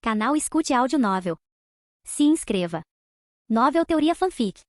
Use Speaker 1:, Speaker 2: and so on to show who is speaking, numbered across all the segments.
Speaker 1: Canal Escute Áudio Novel. Se inscreva. Novel Teoria Fanfic.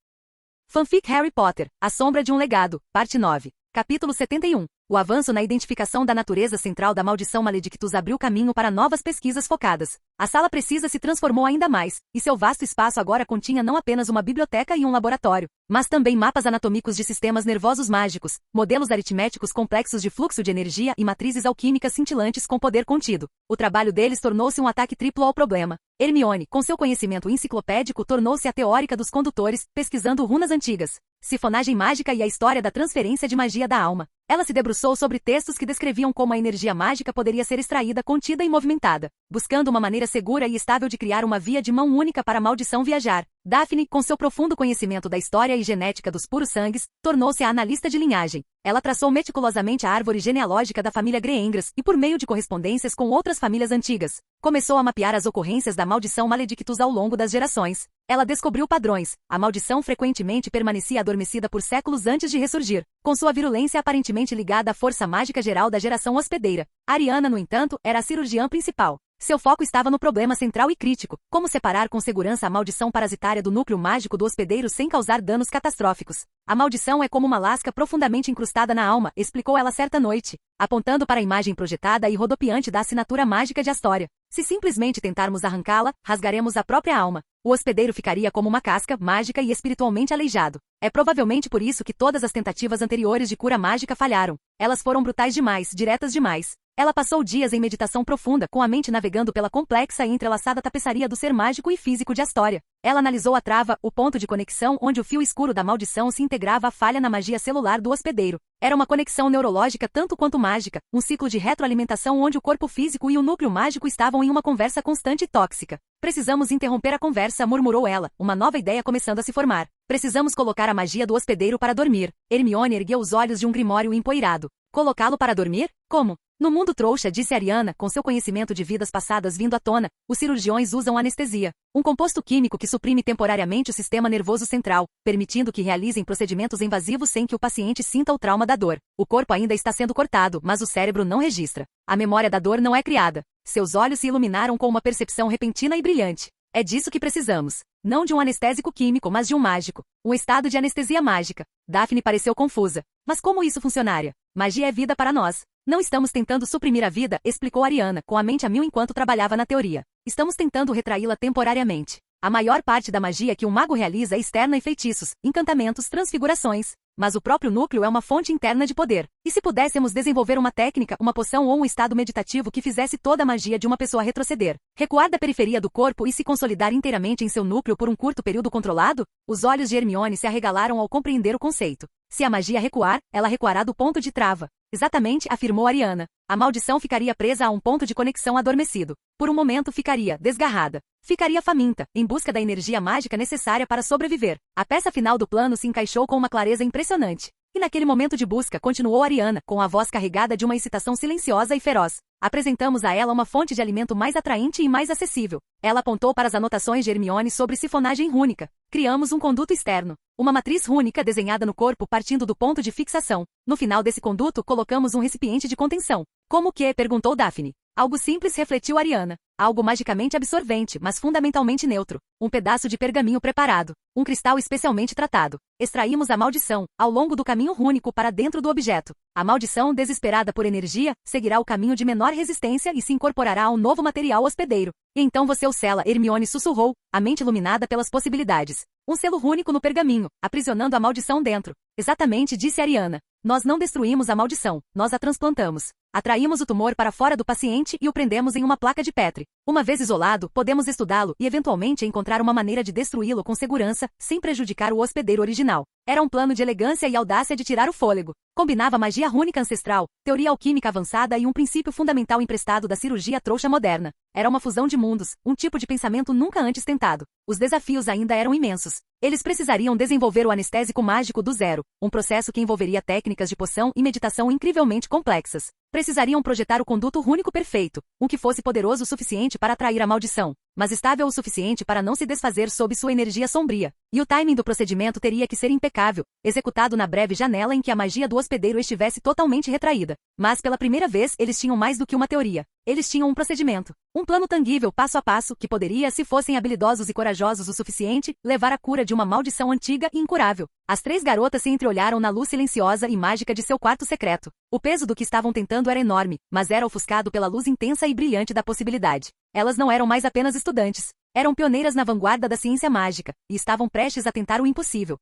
Speaker 2: Fanfic Harry Potter, A Sombra de um Legado, Parte 9. Capítulo 71. O avanço na identificação da natureza central da maldição Maledictus abriu caminho para novas pesquisas focadas. A sala precisa se transformou ainda mais, e seu vasto espaço agora continha não apenas uma biblioteca e um laboratório, mas também mapas anatômicos de sistemas nervosos mágicos, modelos aritméticos complexos de fluxo de energia e matrizes alquímicas cintilantes com poder contido. O trabalho deles tornou-se um ataque triplo ao problema. Hermione, com seu conhecimento enciclopédico, tornou-se a teórica dos condutores, pesquisando runas antigas, sifonagem mágica e a história da transferência de magia da alma. Ela se debruçou sobre textos que descreviam como a energia mágica poderia ser extraída, contida e movimentada, buscando uma maneira segura e estável de criar uma via de mão única para a maldição viajar. Daphne, com seu profundo conhecimento da história e genética dos puros sangues, tornou-se a analista de linhagem. Ela traçou meticulosamente a árvore genealógica da família Greyengras e, por meio de correspondências com outras famílias antigas, começou a mapear as ocorrências da maldição Maledictus ao longo das gerações. Ela descobriu padrões. A maldição frequentemente permanecia adormecida por séculos antes de ressurgir, com sua virulência aparentemente ligada à força mágica geral da geração hospedeira. Ariana, no entanto, era a cirurgiã principal. Seu foco estava no problema central e crítico: como separar com segurança a maldição parasitária do núcleo mágico do hospedeiro sem causar danos catastróficos. A maldição é como uma lasca profundamente incrustada na alma, explicou ela certa noite, apontando para a imagem projetada e rodopiante da assinatura mágica de Astoria. Se simplesmente tentarmos arrancá-la, rasgaremos a própria alma. O hospedeiro ficaria como uma casca, mágica e espiritualmente aleijado. É provavelmente por isso que todas as tentativas anteriores de cura mágica falharam. Elas foram brutais demais, diretas demais. Ela passou dias em meditação profunda, com a mente navegando pela complexa e entrelaçada tapeçaria do ser mágico e físico de Astoria. Ela analisou a trava, o ponto de conexão onde o fio escuro da maldição se integrava à falha na magia celular do hospedeiro. Era uma conexão neurológica tanto quanto mágica, um ciclo de retroalimentação onde o corpo físico e o núcleo mágico estavam em uma conversa constante e tóxica. Precisamos interromper a conversa, murmurou ela, uma nova ideia começando a se formar. Precisamos colocar a magia do hospedeiro para dormir. Hermione ergueu os olhos de um grimório empoeirado. Colocá-lo para dormir? Como? No mundo trouxa, disse Ariana, com seu conhecimento de vidas passadas vindo à tona, os cirurgiões usam anestesia, um composto químico que suprime temporariamente o sistema nervoso central, permitindo que realizem procedimentos invasivos sem que o paciente sinta o trauma da dor. O corpo ainda está sendo cortado, mas o cérebro não registra. A memória da dor não é criada. Seus olhos se iluminaram com uma percepção repentina e brilhante. É disso que precisamos. Não de um anestésico químico, mas de um mágico. Um estado de anestesia mágica. Daphne pareceu confusa. Mas como isso funcionaria? Magia é vida para nós. Não estamos tentando suprimir a vida, explicou Ariana, com a mente a mil enquanto trabalhava na teoria. Estamos tentando retraí-la temporariamente. A maior parte da magia que um mago realiza é externa e feitiços, encantamentos, transfigurações. Mas o próprio núcleo é uma fonte interna de poder. E se pudéssemos desenvolver uma técnica, uma poção ou um estado meditativo que fizesse toda a magia de uma pessoa retroceder, recuar da periferia do corpo e se consolidar inteiramente em seu núcleo por um curto período controlado? Os olhos de Hermione se arregalaram ao compreender o conceito. Se a magia recuar, ela recuará do ponto de trava. Exatamente, afirmou Ariana. A maldição ficaria presa a um ponto de conexão adormecido. Por um momento ficaria desgarrada. Ficaria faminta, em busca da energia mágica necessária para sobreviver. A peça final do plano se encaixou com uma clareza impressionante. E naquele momento de busca, continuou Ariana, com a voz carregada de uma excitação silenciosa e feroz. Apresentamos a ela uma fonte de alimento mais atraente e mais acessível. Ela apontou para as anotações de Hermione sobre sifonagem rúnica. Criamos um conduto externo. Uma matriz rúnica desenhada no corpo partindo do ponto de fixação. No final desse conduto, colocamos um recipiente de contenção. Como que? Perguntou Daphne. Algo simples, refletiu Ariana. Algo magicamente absorvente, mas fundamentalmente neutro. Um pedaço de pergaminho preparado. Um cristal especialmente tratado. Extraímos a maldição, ao longo do caminho rúnico para dentro do objeto. A maldição, desesperada por energia, seguirá o caminho de menor resistência e se incorporará ao novo material hospedeiro. E então você o sela, Hermione sussurrou, a mente iluminada pelas possibilidades. Um selo rúnico no pergaminho, aprisionando a maldição dentro. Exatamente, disse Ariana. Nós não destruímos a maldição, nós a transplantamos. Atraímos o tumor para fora do paciente e o prendemos em uma placa de Petri. Uma vez isolado, podemos estudá-lo e eventualmente encontrar uma maneira de destruí-lo com segurança, sem prejudicar o hospedeiro original. Era um plano de elegância e audácia de tirar o fôlego. Combinava magia rúnica ancestral, teoria alquímica avançada e um princípio fundamental emprestado da cirurgia trouxa moderna. Era uma fusão de mundos, um tipo de pensamento nunca antes tentado. Os desafios ainda eram imensos. Eles precisariam desenvolver o anestésico mágico do zero, um processo que envolveria técnicas de poção e meditação incrivelmente complexas. Precisariam projetar o conduto rúnico perfeito, um que fosse poderoso o suficiente para atrair a maldição, mas estável o suficiente para não se desfazer sob sua energia sombria. E o timing do procedimento teria que ser impecável, executado na breve janela em que a magia do hospedeiro estivesse totalmente retraída. Mas pela primeira vez eles tinham mais do que uma teoria. Eles tinham um procedimento. Um plano tangível passo a passo que poderia, se fossem habilidosos e corajosos o suficiente, levar à cura de uma maldição antiga e incurável. As 3 garotas se entreolharam na luz silenciosa e mágica de seu quarto secreto. O peso do que estavam tentando era enorme, mas era ofuscado pela luz intensa e brilhante da possibilidade. Elas não eram mais apenas estudantes. Eram pioneiras na vanguarda da ciência mágica, e estavam prestes a tentar o impossível.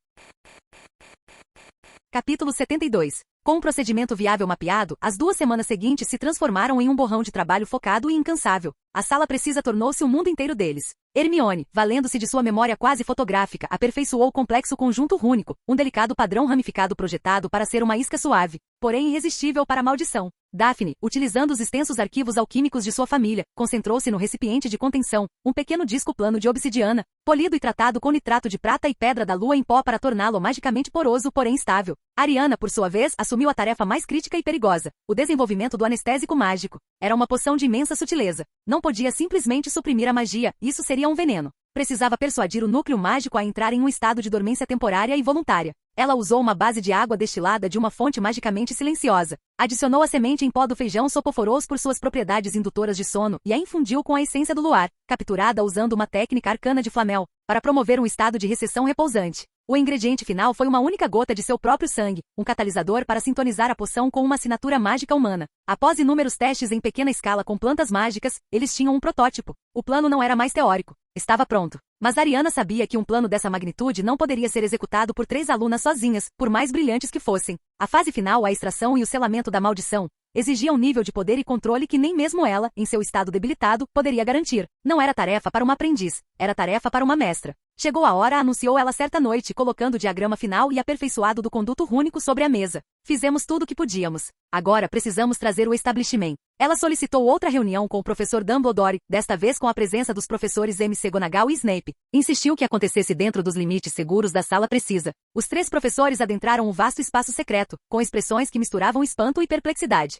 Speaker 2: Capítulo 72. Com um procedimento viável mapeado, as 2 semanas seguintes se transformaram em um borrão de trabalho focado e incansável. A sala precisa tornou-se o mundo inteiro deles. Hermione, valendo-se de sua memória quase fotográfica, aperfeiçoou o complexo conjunto rúnico, um delicado padrão ramificado projetado para ser uma isca suave, porém irresistível para a maldição. Daphne, utilizando os extensos arquivos alquímicos de sua família, concentrou-se no recipiente de contenção, um pequeno disco plano de obsidiana, polido e tratado com nitrato de prata e pedra da lua em pó para torná-lo magicamente poroso, porém estável. Ariana, por sua vez, assumiu a tarefa mais crítica e perigosa, o desenvolvimento do anestésico mágico. Era uma poção de imensa sutileza. Não podia simplesmente suprimir a magia, isso seria um veneno. Precisava persuadir o núcleo mágico a entrar em um estado de dormência temporária e voluntária. Ela usou uma base de água destilada de uma fonte magicamente silenciosa. Adicionou a semente em pó do feijão sopoforos por suas propriedades indutoras de sono e a infundiu com a essência do luar, capturada usando uma técnica arcana de flamel, para promover um estado de recessão repousante. O ingrediente final foi uma única gota de seu próprio sangue, um catalisador para sintonizar a poção com uma assinatura mágica humana. Após inúmeros testes em pequena escala com plantas mágicas, eles tinham um protótipo. O plano não era mais teórico. Estava pronto. Mas Ariana sabia que um plano dessa magnitude não poderia ser executado por 3 alunas sozinhas, por mais brilhantes que fossem. A fase final, a extração e o selamento da maldição, exigia um nível de poder e controle que nem mesmo ela, em seu estado debilitado, poderia garantir. Não era tarefa para uma aprendiz, era tarefa para uma mestra. Chegou a hora, anunciou ela certa noite, colocando o diagrama final e aperfeiçoado do conduto rúnico sobre a mesa. Fizemos tudo o que podíamos. Agora precisamos trazer o establishment. Ela solicitou outra reunião com o professor Dumbledore, desta vez com a presença dos professores McGonagall e Snape. Insistiu que acontecesse dentro dos limites seguros da sala precisa. Os 3 professores adentraram o vasto espaço secreto, com expressões que misturavam espanto e perplexidade.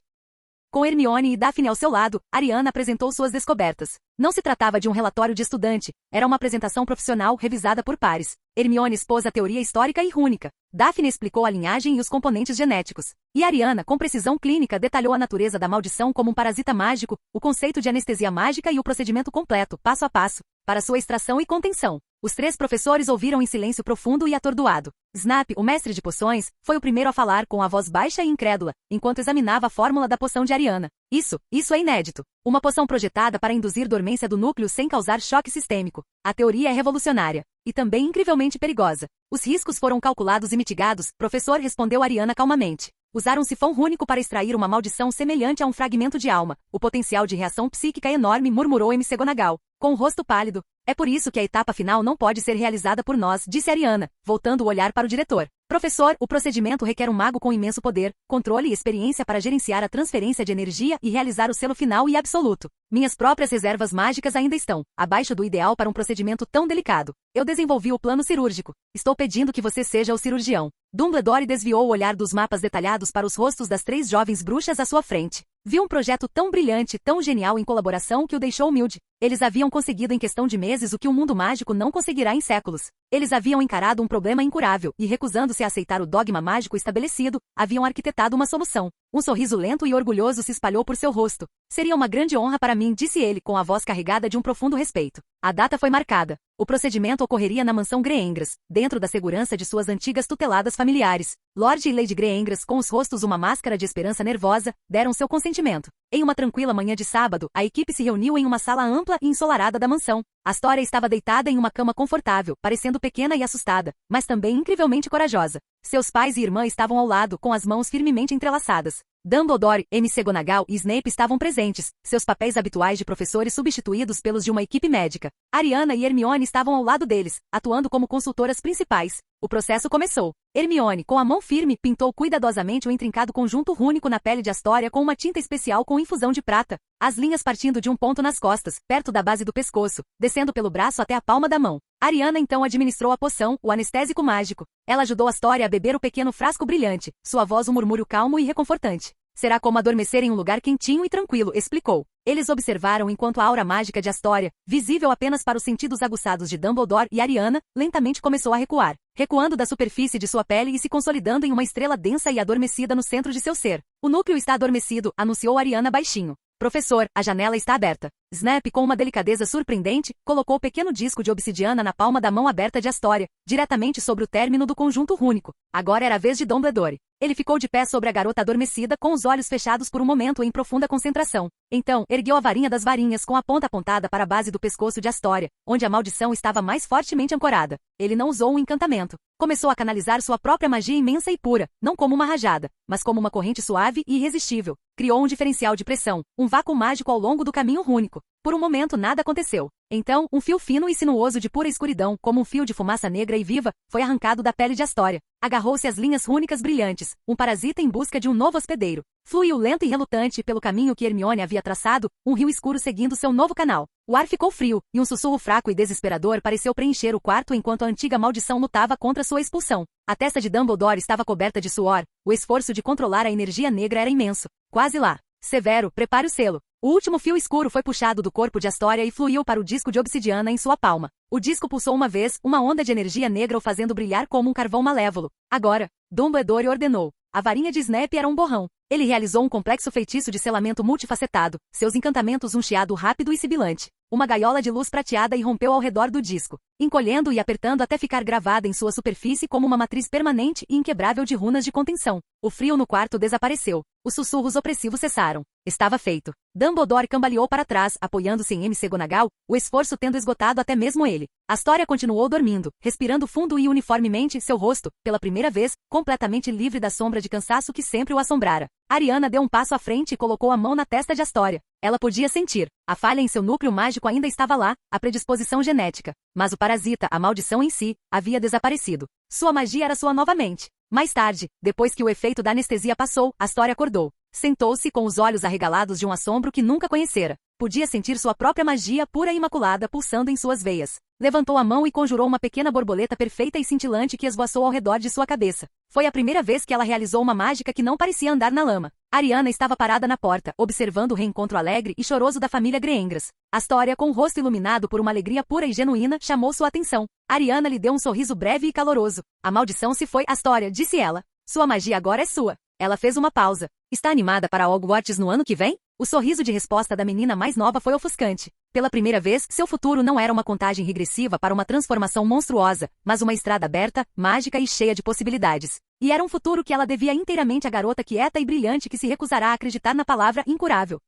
Speaker 2: Com Hermione e Daphne ao seu lado, Ariana apresentou suas descobertas. Não se tratava de um relatório de estudante, era uma apresentação profissional revisada por pares. Hermione expôs a teoria histórica e rúnica. Daphne explicou a linhagem e os componentes genéticos. E Ariana, com precisão clínica, detalhou a natureza da maldição como um parasita mágico, o conceito de anestesia mágica e o procedimento completo, passo a passo, para sua extração e contenção. Os 3 professores ouviram em silêncio profundo e atordoado. Snap, o mestre de poções, foi o primeiro a falar com a voz baixa e incrédula, enquanto examinava a fórmula da poção de Ariana. Isso é inédito. Uma poção projetada para induzir dormência do núcleo sem causar choque sistêmico. A teoria é revolucionária. E também incrivelmente perigosa. Os riscos foram calculados e mitigados, professor, respondeu Ariana calmamente. Usar um sifão rúnico para extrair uma maldição semelhante a um fragmento de alma. O potencial de reação psíquica é enorme, murmurou McGonagall, com o rosto pálido. É por isso que a etapa final não pode ser realizada por nós, disse Ariana, voltando o olhar para o diretor. Professor, o procedimento requer um mago com imenso poder, controle e experiência para gerenciar a transferência de energia e realizar o selo final e absoluto. Minhas próprias reservas mágicas ainda estão abaixo do ideal para um procedimento tão delicado. Eu desenvolvi o plano cirúrgico. Estou pedindo que você seja o cirurgião. Dumbledore desviou o olhar dos mapas detalhados para os rostos das 3 jovens bruxas à sua frente. Viu um projeto tão brilhante, tão genial em colaboração que o deixou humilde. Eles haviam conseguido em questão de meses o que o mundo mágico não conseguirá em séculos. Eles haviam encarado um problema incurável e, recusando-se a aceitar o dogma mágico estabelecido, haviam arquitetado uma solução. Um sorriso lento e orgulhoso se espalhou por seu rosto. Seria uma grande honra para mim, disse ele, com a voz carregada de um profundo respeito. A data foi marcada. O procedimento ocorreria na mansão Greyengras, dentro da segurança de suas antigas tuteladas familiares. Lord e Lady Greyengras, com os rostos uma máscara de esperança nervosa, deram seu consentimento. Em uma tranquila manhã de sábado, a equipe se reuniu em uma sala ampla e ensolarada da mansão. Astoria estava deitada em uma cama confortável, parecendo pequena e assustada, mas também incrivelmente corajosa. Seus pais e irmã estavam ao lado, com as mãos firmemente entrelaçadas. Dumbledore, McGonagall e Snape estavam presentes, seus papéis habituais de professores substituídos pelos de uma equipe médica. Ariana e Hermione estavam ao lado deles, atuando como consultoras principais. O processo começou. Hermione, com a mão firme, pintou cuidadosamente o intrincado conjunto rúnico na pele de Astoria com uma tinta especial com infusão de prata. As linhas partindo de um ponto nas costas, perto da base do pescoço, descendo pelo braço até a palma da mão. Ariana então administrou a poção, o anestésico mágico. Ela ajudou Astoria a beber o pequeno frasco brilhante, sua voz um murmúrio calmo e reconfortante. Será como adormecer em um lugar quentinho e tranquilo, explicou. Eles observaram enquanto a aura mágica de Astoria, visível apenas para os sentidos aguçados de Dumbledore e Ariana, lentamente começou a recuar, recuando da superfície de sua pele e se consolidando em uma estrela densa e adormecida no centro de seu ser. O núcleo está adormecido, anunciou Ariana baixinho. Professor, a janela está aberta. Snape, com uma delicadeza surpreendente, colocou o pequeno disco de obsidiana na palma da mão aberta de Astoria, diretamente sobre o término do conjunto rúnico. Agora era a vez de Dumbledore. Ele ficou de pé sobre a garota adormecida com os olhos fechados por um momento em profunda concentração. Então, ergueu a varinha das varinhas com a ponta apontada para a base do pescoço de Astoria, onde a maldição estava mais fortemente ancorada. Ele não usou um encantamento. Começou a canalizar sua própria magia imensa e pura, não como uma rajada, mas como uma corrente suave e irresistível. Criou um diferencial de pressão, um vácuo mágico ao longo do caminho rúnico. Por um momento nada aconteceu. Então, um fio fino e sinuoso de pura escuridão, como um fio de fumaça negra e viva, foi arrancado da pele de Astoria. Agarrou-se às linhas rúnicas brilhantes, um parasita em busca de um novo hospedeiro. Fluiu lento e relutante pelo caminho que Hermione havia traçado, um rio escuro seguindo seu novo canal. O ar ficou frio, e um sussurro fraco e desesperador pareceu preencher o quarto enquanto a antiga maldição lutava contra sua expulsão. A testa de Dumbledore estava coberta de suor, o esforço de controlar a energia negra era imenso. Quase lá. Severo, prepare o selo. O último fio escuro foi puxado do corpo de Astoria e fluiu para o disco de obsidiana em sua palma. O disco pulsou uma vez, uma onda de energia negra o fazendo brilhar como um carvão malévolo. Agora, Dumbledore ordenou. A varinha de Snape era um borrão. Ele realizou um complexo feitiço de selamento multifacetado, seus encantamentos um chiado rápido e sibilante. Uma gaiola de luz prateada irrompeu ao redor do disco, encolhendo e apertando até ficar gravada em sua superfície como uma matriz permanente e inquebrável de runas de contenção. O frio no quarto desapareceu. Os sussurros opressivos cessaram. Estava feito. Dumbledore cambaleou para trás, apoiando-se em McGonagall, o esforço tendo esgotado até mesmo ele. Astoria continuou dormindo, respirando fundo e uniformemente, seu rosto, pela primeira vez, completamente livre da sombra de cansaço que sempre o assombrara. Ariana deu um passo à frente e colocou a mão na testa de Astoria. Ela podia sentir. A falha em seu núcleo mágico ainda estava lá, a predisposição genética. Mas o parasita, a maldição em si, havia desaparecido. Sua magia era sua novamente. Mais tarde, depois que o efeito da anestesia passou, Astoria acordou. Sentou-se com os olhos arregalados de um assombro que nunca conhecera. Podia sentir sua própria magia pura e imaculada pulsando em suas veias. Levantou a mão e conjurou uma pequena borboleta perfeita e cintilante que esvoaçou ao redor de sua cabeça. Foi a primeira vez que ela realizou uma mágica que não parecia andar na lama. Ariana estava parada na porta, observando o reencontro alegre e choroso da família Greengras. Astoria, com o rosto iluminado por uma alegria pura e genuína, chamou sua atenção. Ariana lhe deu um sorriso breve e caloroso. A maldição se foi, Astoria, disse ela. Sua magia agora é sua. Ela fez uma pausa. Está animada para Hogwarts no ano que vem? O sorriso de resposta da menina mais nova foi ofuscante. Pela primeira vez, seu futuro não era uma contagem regressiva para uma transformação monstruosa, mas uma estrada aberta, mágica e cheia de possibilidades. E era um futuro que ela devia inteiramente à garota quieta e brilhante que se recusará a acreditar na palavra incurável.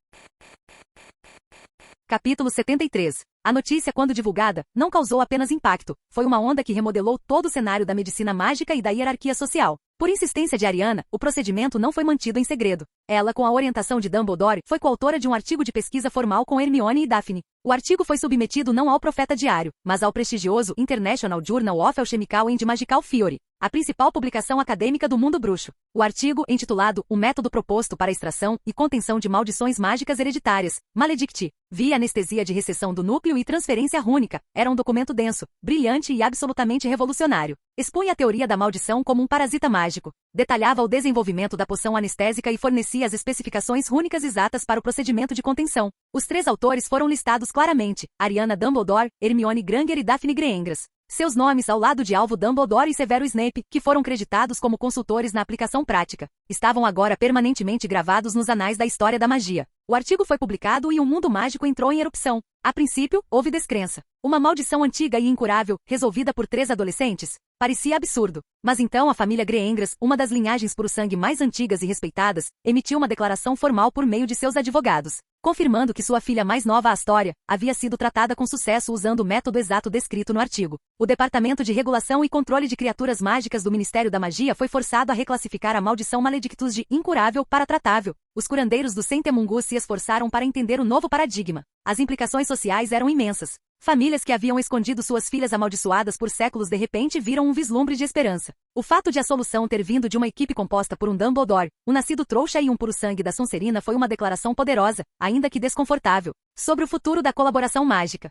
Speaker 2: Capítulo 73. A notícia, quando divulgada, não causou apenas impacto, foi uma onda que remodelou todo o cenário da medicina mágica e da hierarquia social. Por insistência de Ariana, o procedimento não foi mantido em segredo. Ela, com a orientação de Dumbledore, foi coautora de um artigo de pesquisa formal com Hermione e Daphne. O artigo foi submetido não ao Profeta Diário, mas ao prestigioso International Journal of Alchemical and Magical Theory, a principal publicação acadêmica do mundo bruxo. O artigo, intitulado O Método Proposto para a Extração e Contenção de Maldições Mágicas Hereditárias, Maledicti, via anestesia de recessão do núcleo e transferência rúnica, era um documento denso, brilhante e absolutamente revolucionário. Expunha a teoria da maldição como um parasita mágico, detalhava o desenvolvimento da poção anestésica e fornecia as especificações rúnicas exatas para o procedimento de contenção. Os três autores foram listados claramente: Ariana Dumbledore, Hermione Granger e Daphne Greengras. Seus nomes ao lado de Alvo Dumbledore e Severo Snape, que foram creditados como consultores na aplicação prática, estavam agora permanentemente gravados nos anais da história da magia. O artigo foi publicado e um mundo mágico entrou em erupção. A princípio, houve descrença. Uma maldição antiga e incurável, resolvida por três adolescentes? Parecia absurdo. Mas então a família Greengras, uma das linhagens por sangue mais antigas e respeitadas, emitiu uma declaração formal por meio de seus advogados, confirmando que sua filha mais nova, Astoria, havia sido tratada com sucesso usando o método exato descrito no artigo. O Departamento de Regulação e Controle de Criaturas Mágicas do Ministério da Magia foi forçado a reclassificar a maldição Maledictus de incurável para tratável. Os curandeiros do Centemungus se esforçaram para entender o novo paradigma. As implicações sociais eram imensas. Famílias que haviam escondido suas filhas amaldiçoadas por séculos de repente viram um vislumbre de esperança. O fato de a solução ter vindo de uma equipe composta por um Dumbledore, um nascido trouxa e um puro sangue da Sonserina foi uma declaração poderosa, ainda que desconfortável, sobre o futuro da colaboração mágica.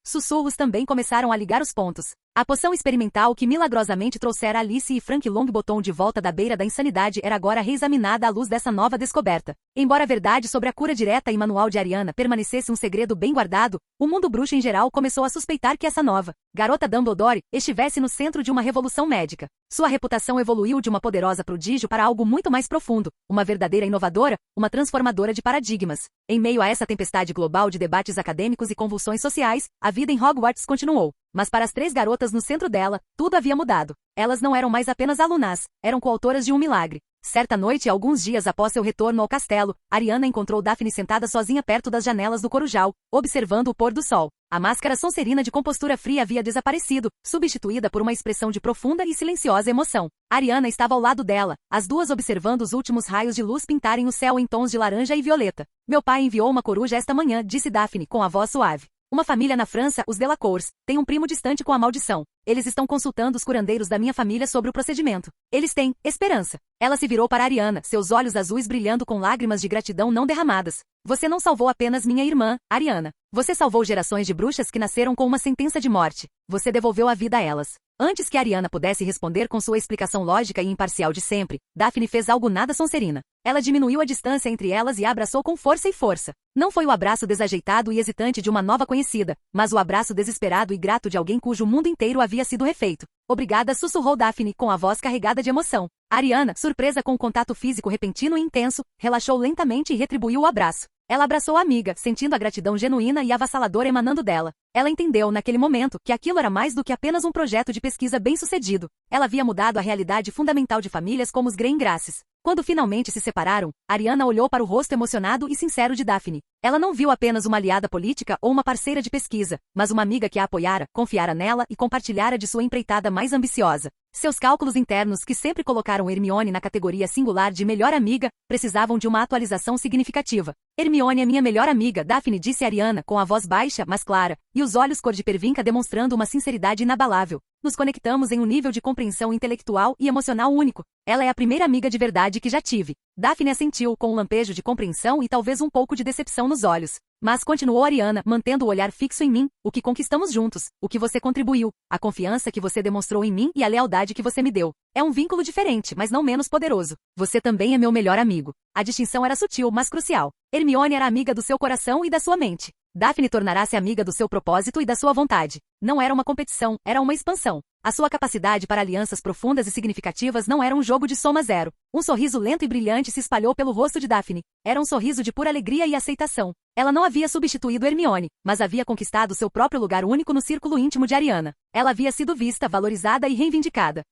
Speaker 2: Sussurros também começaram a ligar os pontos. A poção experimental que milagrosamente trouxera Alice e Frank Longbottom de volta da beira da insanidade era agora reexaminada à luz dessa nova descoberta. Embora a verdade sobre a cura direta e manual de Ariana permanecesse um segredo bem guardado, o mundo bruxo em geral começou a suspeitar que essa nova garota Dumbledore estivesse no centro de uma revolução médica. Sua reputação evoluiu de uma poderosa prodígio para algo muito mais profundo, uma verdadeira inovadora, uma transformadora de paradigmas. Em meio a essa tempestade global de debates acadêmicos e convulsões sociais, a vida em Hogwarts continuou. Mas para as 3 garotas no centro dela, tudo havia mudado. Elas não eram mais apenas alunas, eram coautoras de um milagre. Certa noite, alguns dias após seu retorno ao castelo, Ariana encontrou Daphne sentada sozinha perto das janelas do Corujal, observando o pôr do sol. A máscara sonserina de compostura fria havia desaparecido, substituída por uma expressão de profunda e silenciosa emoção. Ariana estava ao lado dela, as duas observando os últimos raios de luz pintarem o céu em tons de laranja e violeta. Meu pai enviou uma coruja esta manhã, disse Daphne, com a voz suave. Uma família na França, os Delacours, tem um primo distante com a maldição. Eles estão consultando os curandeiros da minha família sobre o procedimento. Eles têm esperança. Ela se virou para Ariana, seus olhos azuis brilhando com lágrimas de gratidão não derramadas. Você não salvou apenas minha irmã, Ariana. Você salvou gerações de bruxas que nasceram com uma sentença de morte. Você devolveu a vida a elas. Antes que Ariana pudesse responder com sua explicação lógica e imparcial de sempre, Daphne fez algo nada sonserina. Ela diminuiu a distância entre elas e a abraçou com força e força. Não foi o abraço desajeitado e hesitante de uma nova conhecida, mas o abraço desesperado e grato de alguém cujo mundo inteiro havia sido refeito. Obrigada, sussurrou Daphne, com a voz carregada de emoção. Ariana, surpresa com o contato físico repentino e intenso, relaxou lentamente e retribuiu o abraço. Ela abraçou a amiga, sentindo a gratidão genuína e avassaladora emanando dela. Ela entendeu, naquele momento, que aquilo era mais do que apenas um projeto de pesquisa bem-sucedido. Ela havia mudado a realidade fundamental de famílias como os Grey-Graces. Quando finalmente se separaram, Ariana olhou para o rosto emocionado e sincero de Daphne. Ela não viu apenas uma aliada política ou uma parceira de pesquisa, mas uma amiga que a apoiara, confiara nela e compartilhara de sua empreitada mais ambiciosa. Seus cálculos internos, que sempre colocaram Hermione na categoria singular de melhor amiga, precisavam de uma atualização significativa. Hermione é minha melhor amiga, Daphne disse a Ariana, com a voz baixa, mas clara, e os olhos cor de pervinca demonstrando uma sinceridade inabalável. Nos conectamos em um nível de compreensão intelectual e emocional único. Ela é a primeira amiga de verdade que já tive. Daphne assentiu, com um lampejo de compreensão e talvez um pouco de decepção nos olhos. Mas continuou Ariana, mantendo o olhar fixo em mim, o que conquistamos juntos, o que você contribuiu, a confiança que você demonstrou em mim e a lealdade que você me deu. É um vínculo diferente, mas não menos poderoso. Você também é meu melhor amigo. A distinção era sutil, mas crucial. Hermione era amiga do seu coração e da sua mente. Daphne tornará-se amiga do seu propósito e da sua vontade. Não era uma competição, era uma expansão. A sua capacidade para alianças profundas e significativas não era um jogo de soma zero. Um sorriso lento e brilhante se espalhou pelo rosto de Daphne. Era um sorriso de pura alegria e aceitação. Ela não havia substituído Hermione, mas havia conquistado seu próprio lugar único no círculo íntimo de Ariana. Ela havia sido vista, valorizada e reivindicada.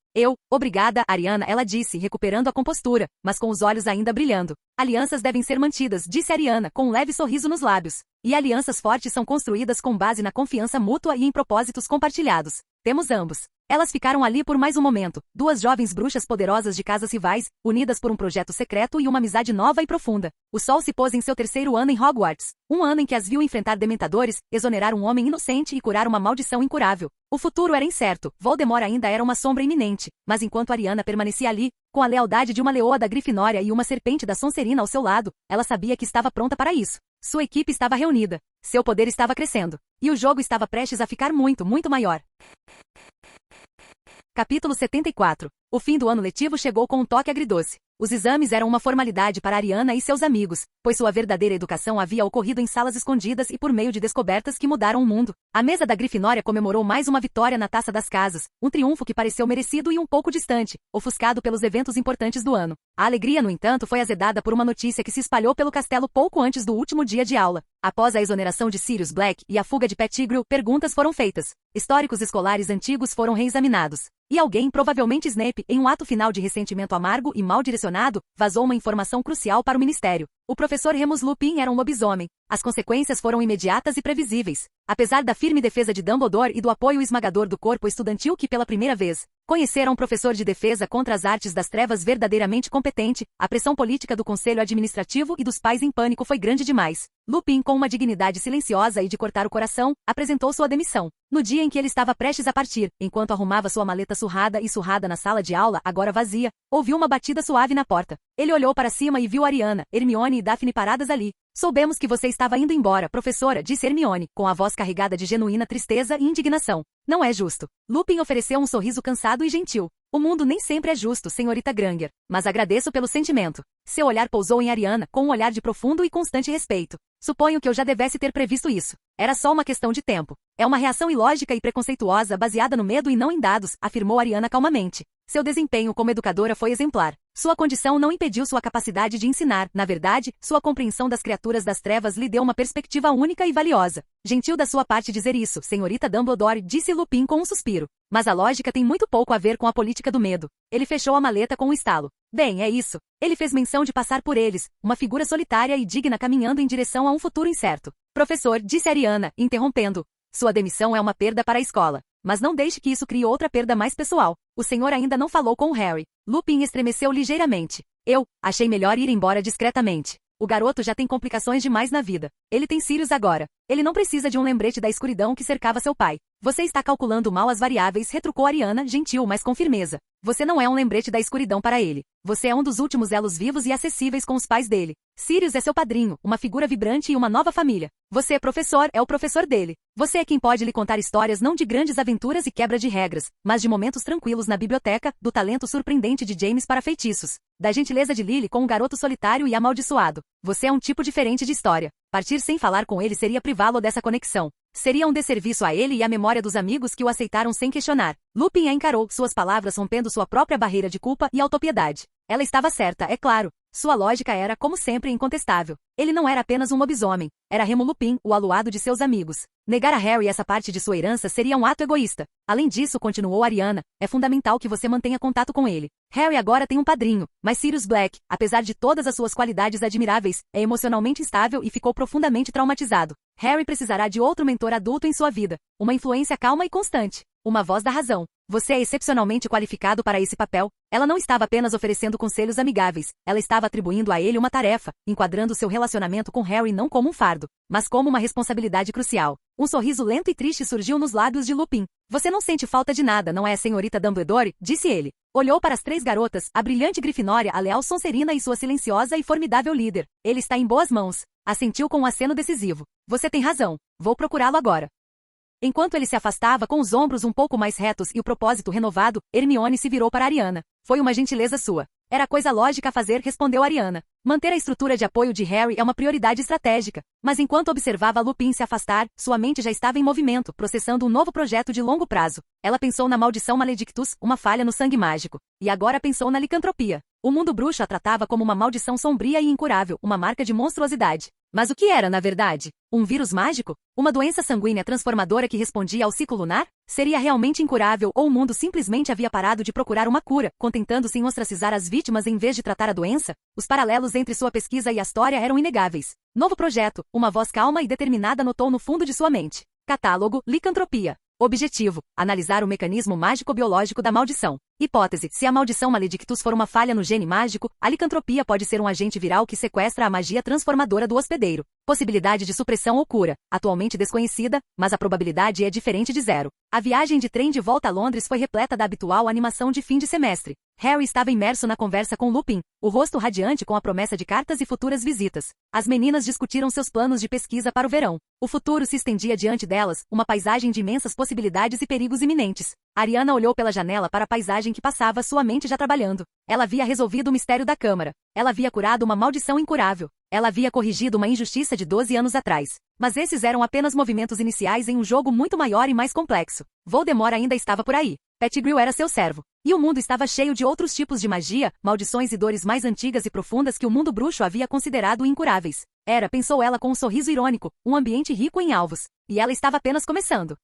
Speaker 2: Obrigada, Ariana, ela disse, recuperando a compostura, mas com os olhos ainda brilhando. Alianças devem ser mantidas, disse Ariana, com um leve sorriso nos lábios. E alianças fortes são construídas com base na confiança mútua e em propósitos compartilhados. Temos ambos. Elas ficaram ali por mais um momento, duas jovens bruxas poderosas de casas rivais, unidas por um projeto secreto e uma amizade nova e profunda. O sol se pôs em seu 3º ano em Hogwarts, um ano em que as viu enfrentar dementadores, exonerar um homem inocente e curar uma maldição incurável. O futuro era incerto, Voldemort ainda era uma sombra iminente, mas enquanto Ariana permanecia ali, com a lealdade de uma leoa da Grifinória e uma serpente da Sonserina ao seu lado, ela sabia que estava pronta para isso. Sua equipe estava reunida, seu poder estava crescendo, e o jogo estava prestes a ficar muito, muito maior. Capítulo 74. O fim do ano letivo chegou com um toque agridoce. Os exames eram uma formalidade para Ariana e seus amigos, pois sua verdadeira educação havia ocorrido em salas escondidas e por meio de descobertas que mudaram o mundo. A mesa da Grifinória comemorou mais uma vitória na Taça das Casas, um triunfo que pareceu merecido e um pouco distante, ofuscado pelos eventos importantes do ano. A alegria, no entanto, foi azedada por uma notícia que se espalhou pelo castelo pouco antes do último dia de aula. Após a exoneração de Sirius Black e a fuga de Pettigrew, perguntas foram feitas. Históricos escolares antigos foram reexaminados. E alguém, provavelmente Snape, em um ato final de ressentimento amargo e mal direcionado, vazou uma informação crucial para o ministério. O professor Remus Lupin era um lobisomem. As consequências foram imediatas e previsíveis. Apesar da firme defesa de Dumbledore e do apoio esmagador do corpo estudantil que pela primeira vez conheceram um professor de defesa contra as artes das trevas verdadeiramente competente, a pressão política do conselho administrativo e dos pais em pânico foi grande demais. Lupin, com uma dignidade silenciosa e de cortar o coração, apresentou sua demissão. No dia em que ele estava prestes a partir, enquanto arrumava sua maleta surrada na sala de aula, agora vazia, ouviu uma batida suave na porta. Ele olhou para cima e viu Ariana, Hermione e Daphne paradas ali, Soubemos que você estava indo embora, professora, disse Hermione, com a voz carregada de genuína tristeza e indignação. Não é justo. Lupin ofereceu um sorriso cansado e gentil. O mundo nem sempre é justo, senhorita Granger, mas agradeço pelo sentimento. Seu olhar pousou em Ariana, com um olhar de profundo e constante respeito. Suponho que eu já devesse ter previsto isso. Era só uma questão de tempo. É uma reação ilógica e preconceituosa baseada no medo e não em dados, afirmou Ariana calmamente. Seu desempenho como educadora foi exemplar. Sua condição não impediu sua capacidade de ensinar. Na verdade, sua compreensão das criaturas das trevas lhe deu uma perspectiva única e valiosa. Gentil da sua parte dizer isso, senhorita Dumbledore, disse Lupin com um suspiro. Mas a lógica tem muito pouco a ver com a política do medo. Ele fechou a maleta com um estalo. Bem, é isso. Ele fez menção de passar por eles, uma figura solitária e digna caminhando em direção a um futuro incerto. Professor, disse Ariana, interrompendo. Sua demissão é uma perda para a escola. Mas não deixe que isso crie outra perda mais pessoal. O senhor ainda não falou com o Harry. Lupin estremeceu ligeiramente. Eu achei melhor ir embora discretamente. O garoto já tem complicações demais na vida. Ele tem Sirius agora. Ele não precisa de um lembrete da escuridão que cercava seu pai. Você está calculando mal as variáveis, retrucou Ariana, gentil, mas com firmeza. Você não é um lembrete da escuridão para ele. Você é um dos últimos elos vivos e acessíveis com os pais dele. Sirius é seu padrinho, uma figura vibrante e uma nova família. Você, professor, é o professor dele. Você é quem pode lhe contar histórias não de grandes aventuras e quebra de regras, mas de momentos tranquilos na biblioteca, do talento surpreendente de James para feitiços, da gentileza de Lily com um garoto solitário e amaldiçoado. Você é um tipo diferente de história. Partir sem falar com ele seria privá-lo dessa conexão. Seria um desserviço a ele e à memória dos amigos que o aceitaram sem questionar. Lupin a encarou, suas palavras rompendo sua própria barreira de culpa e autopiedade. Ela estava certa, é claro. Sua lógica era, como sempre, incontestável. Ele não era apenas um lobisomem. Era Remo Lupin, o aluado de seus amigos. Negar a Harry essa parte de sua herança seria um ato egoísta. Além disso, continuou Ariana, é fundamental que você mantenha contato com ele. Harry agora tem um padrinho, mas Sirius Black, apesar de todas as suas qualidades admiráveis, é emocionalmente instável e ficou profundamente traumatizado. Harry precisará de outro mentor adulto em sua vida. Uma influência calma e constante. Uma voz da razão. Você é excepcionalmente qualificado para esse papel. Ela não estava apenas oferecendo conselhos amigáveis, ela estava atribuindo a ele uma tarefa, enquadrando seu relacionamento com Harry não como um fardo, mas como uma responsabilidade crucial. Um sorriso lento e triste surgiu nos lábios de Lupin. Você não sente falta de nada, não é, senhorita Dumbledore? Disse ele. Olhou para as três garotas, a brilhante Grifinória, a leal Sonserina e sua silenciosa e formidável líder. Ele está em boas mãos. Assentiu com um aceno decisivo. Você tem razão. Vou procurá-lo agora. Enquanto ele se afastava com os ombros um pouco mais retos e o propósito renovado, Hermione se virou para Ariana. Foi uma gentileza sua. Era coisa lógica a fazer, respondeu Ariana. Manter a estrutura de apoio de Harry é uma prioridade estratégica. Mas enquanto observava Lupin se afastar, sua mente já estava em movimento, processando um novo projeto de longo prazo. Ela pensou na maldição Maledictus, uma falha no sangue mágico. E agora pensou na licantropia. O mundo bruxo a tratava como uma maldição sombria e incurável, uma marca de monstruosidade. Mas o que era, na verdade? Um vírus mágico? Uma doença sanguínea transformadora que respondia ao ciclo lunar? Seria realmente incurável ou o mundo simplesmente havia parado de procurar uma cura, contentando-se em ostracizar as vítimas em vez de tratar a doença? Os paralelos entre sua pesquisa e a história eram inegáveis. Novo projeto, uma voz calma e determinada notou no fundo de sua mente. Catálogo, licantropia. Objetivo, analisar o mecanismo mágico-biológico da maldição. Hipótese, se a maldição Maledictus for uma falha no gene mágico, a licantropia pode ser um agente viral que sequestra a magia transformadora do hospedeiro. Possibilidade de supressão ou cura, atualmente desconhecida, mas a probabilidade é diferente de zero. A viagem de trem de volta a Londres foi repleta da habitual animação de fim de semestre. Harry estava imerso na conversa com Lupin, o rosto radiante com a promessa de cartas e futuras visitas. As meninas discutiram seus planos de pesquisa para o verão. O futuro se estendia diante delas, uma paisagem de imensas possibilidades e perigos iminentes. Ariana olhou pela janela para a paisagem que passava, sua mente já trabalhando. Ela havia resolvido o mistério da Câmara. Ela havia curado uma maldição incurável. Ela havia corrigido uma injustiça de 12 anos atrás. Mas esses eram apenas movimentos iniciais em um jogo muito maior e mais complexo. Voldemort ainda estava por aí. Pettigrew era seu servo. E o mundo estava cheio de outros tipos de magia, maldições e dores mais antigas e profundas que o mundo bruxo havia considerado incuráveis. Era, pensou ela com um sorriso irônico, um ambiente rico em alvos. E ela estava apenas começando.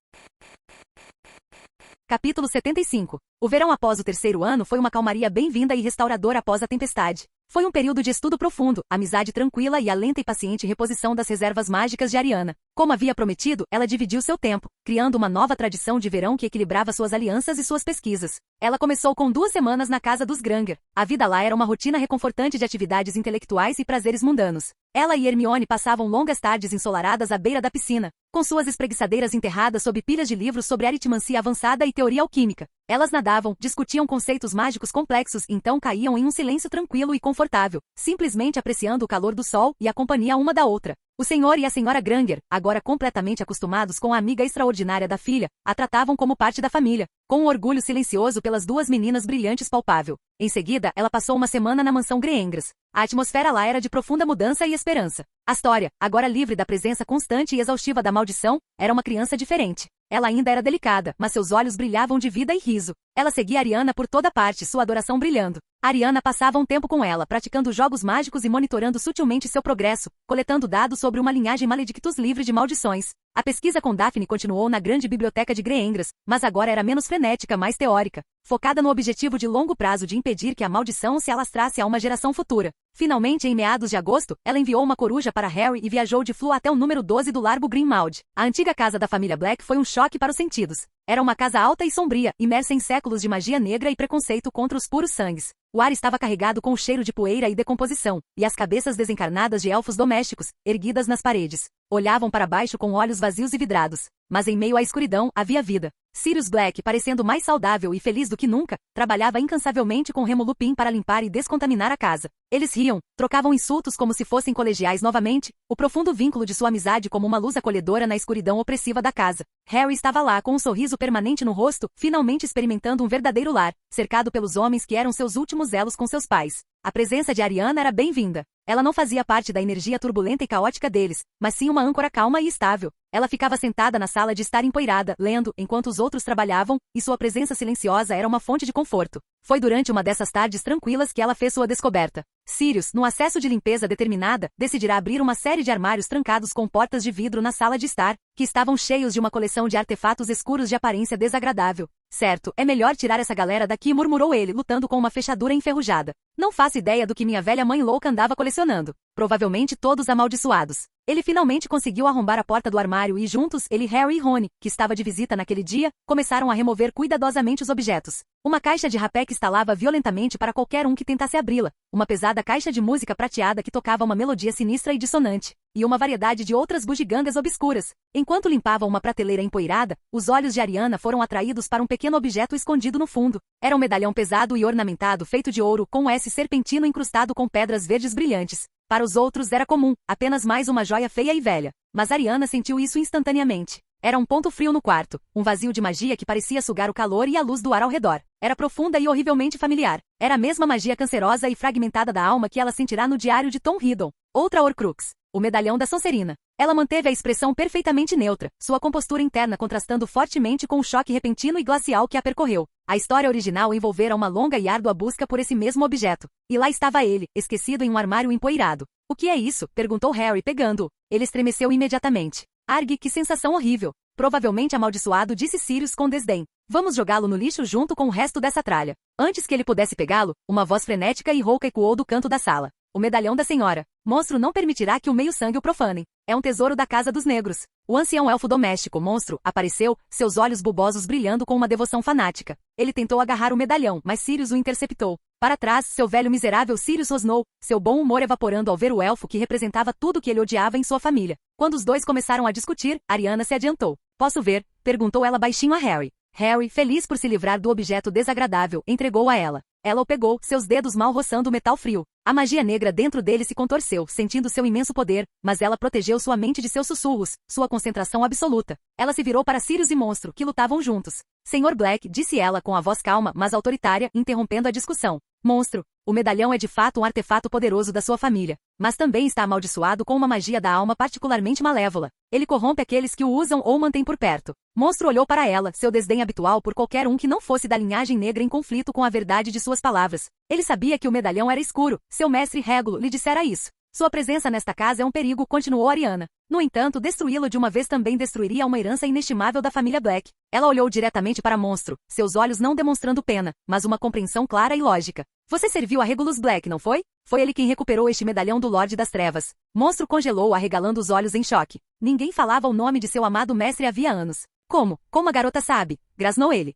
Speaker 2: Capítulo 75. O verão após o terceiro ano foi uma calmaria bem-vinda e restauradora após a tempestade. Foi um período de estudo profundo, amizade tranquila e a lenta e paciente reposição das reservas mágicas de Ariana. Como havia prometido, ela dividiu seu tempo, criando uma nova tradição de verão que equilibrava suas alianças e suas pesquisas. Ela começou com 2 semanas na casa dos Granger. A vida lá era uma rotina reconfortante de atividades intelectuais e prazeres mundanos. Ela e Hermione passavam longas tardes ensolaradas à beira da piscina, com suas espreguiçadeiras enterradas sob pilhas de livros sobre aritmancia avançada e teoria alquímica. Elas nadavam, discutiam conceitos mágicos complexos e então caíam em um silêncio tranquilo e confortável, simplesmente apreciando o calor do sol e a companhia uma da outra. O senhor e a senhora Granger, agora completamente acostumados com a amiga extraordinária da filha, a tratavam como parte da família, com um orgulho silencioso pelas duas meninas brilhantes palpável. Em seguida, ela passou uma semana na mansão Greengras. A atmosfera lá era de profunda mudança e esperança. Astoria, agora livre da presença constante e exaustiva da maldição, era uma criança diferente. Ela ainda era delicada, mas seus olhos brilhavam de vida e riso. Ela seguia Ariana por toda parte, sua adoração brilhando. Ariana passava um tempo com ela, praticando jogos mágicos e monitorando sutilmente seu progresso, coletando dados sobre uma linhagem Maledictus livre de maldições. A pesquisa com Daphne continuou na grande biblioteca de Greengras, mas agora era menos frenética, mais teórica, focada no objetivo de longo prazo de impedir que a maldição se alastrasse a uma geração futura. Finalmente, em meados de agosto, ela enviou uma coruja para Harry e viajou de Flu até o número 12 do Largo Greenmount. A antiga casa da família Black foi um choque para os sentidos. Era uma casa alta e sombria, imersa em séculos de magia negra e preconceito contra os puros sangues. O ar estava carregado com o cheiro de poeira e decomposição, e as cabeças desencarnadas de elfos domésticos, erguidas nas paredes, olhavam para baixo com olhos vazios e vidrados. Mas em meio à escuridão, havia vida. Sirius Black, parecendo mais saudável e feliz do que nunca, trabalhava incansavelmente com Remo Lupin para limpar e descontaminar a casa. Eles riam, trocavam insultos como se fossem colegiais novamente, o profundo vínculo de sua amizade como uma luz acolhedora na escuridão opressiva da casa. Harry estava lá com um sorriso permanente no rosto, finalmente experimentando um verdadeiro lar, cercado pelos homens que eram seus últimos elos com seus pais. A presença de Ariana era bem-vinda. Ela não fazia parte da energia turbulenta e caótica deles, mas sim uma âncora calma e estável. Ela ficava sentada na sala de estar empoeirada, lendo, enquanto os outros trabalhavam, e sua presença silenciosa era uma fonte de conforto. Foi durante uma dessas tardes tranquilas que ela fez sua descoberta. Sirius, num acesso de limpeza determinada, decidirá abrir uma série de armários trancados com portas de vidro na sala de estar, que estavam cheios de uma coleção de artefatos escuros de aparência desagradável. Certo, é melhor tirar essa galera daqui, murmurou ele, lutando com uma fechadura enferrujada. Não faço ideia do que minha velha mãe louca andava colecionando. Provavelmente todos amaldiçoados. Ele finalmente conseguiu arrombar a porta do armário e juntos, ele, Harry e Rony, que estava de visita naquele dia, começaram a remover cuidadosamente os objetos. Uma caixa de rapé que estalava violentamente para qualquer um que tentasse abri-la, uma pesada caixa de música prateada que tocava uma melodia sinistra e dissonante, e uma variedade de outras bugigangas obscuras. Enquanto limpavam uma prateleira empoeirada, os olhos de Ariana foram atraídos para um pequeno objeto escondido no fundo. Era um medalhão pesado e ornamentado feito de ouro com um S serpentino incrustado com pedras verdes brilhantes. Para os outros era comum, apenas mais uma joia feia e velha. Mas Ariana sentiu isso instantaneamente. Era um ponto frio no quarto, um vazio de magia que parecia sugar o calor e a luz do ar ao redor. Era profunda e horrivelmente familiar. Era a mesma magia cancerosa e fragmentada da alma que ela sentirá no diário de Tom Riddle. Outra Horcrux. O medalhão da Sonserina. Ela manteve a expressão perfeitamente neutra, sua compostura interna contrastando fortemente com o choque repentino e glacial que a percorreu. A história original envolvera uma longa e árdua busca por esse mesmo objeto. E lá estava ele, esquecido em um armário empoeirado. O que é isso? Perguntou Harry pegando-o. Ele estremeceu imediatamente. Argue, que sensação horrível. Provavelmente amaldiçoado, disse Sirius com desdém. Vamos jogá-lo no lixo junto com o resto dessa tralha. Antes que ele pudesse pegá-lo, uma voz frenética e rouca ecoou do canto da sala. O medalhão da senhora. Monstro não permitirá que o meio-sangue o profanem. É um tesouro da Casa dos Negros. O ancião elfo doméstico, monstro, apareceu, seus olhos bulbosos brilhando com uma devoção fanática. Ele tentou agarrar o medalhão, mas Sirius o interceptou. Para trás, seu velho miserável, Sirius rosnou, seu bom humor evaporando ao ver o elfo que representava tudo que ele odiava em sua família. Quando os dois começaram a discutir, Ariana se adiantou. Posso ver? Perguntou ela baixinho a Harry. Harry, feliz por se livrar do objeto desagradável, entregou a ela. Ela o pegou, seus dedos mal roçando o metal frio. A magia negra dentro dele se contorceu, sentindo seu imenso poder, mas ela protegeu sua mente de seus sussurros, sua concentração absoluta. Ela se virou para Sirius e Monstro, que lutavam juntos. Senhor Black, disse ela com a voz calma, mas autoritária, interrompendo a discussão. Monstro, o medalhão é de fato um artefato poderoso da sua família, mas também está amaldiçoado com uma magia da alma particularmente malévola. Ele corrompe aqueles que o usam ou mantêm por perto. Monstro olhou para ela, seu desdém habitual por qualquer um que não fosse da linhagem negra em conflito com a verdade de suas palavras. Ele sabia que o medalhão era escuro, seu mestre Régulo lhe dissera isso. Sua presença nesta casa é um perigo, continuou Ariana. No entanto, destruí-lo de uma vez também destruiria uma herança inestimável da família Black. Ela olhou diretamente para Monstro, seus olhos não demonstrando pena, mas uma compreensão clara e lógica. Você serviu a Regulus Black, não foi? Foi ele quem recuperou este medalhão do Lorde das Trevas. Monstro congelou, arregalando os olhos em choque. Ninguém falava o nome de seu amado mestre havia anos. Como? Como a garota sabe? Grasnou ele.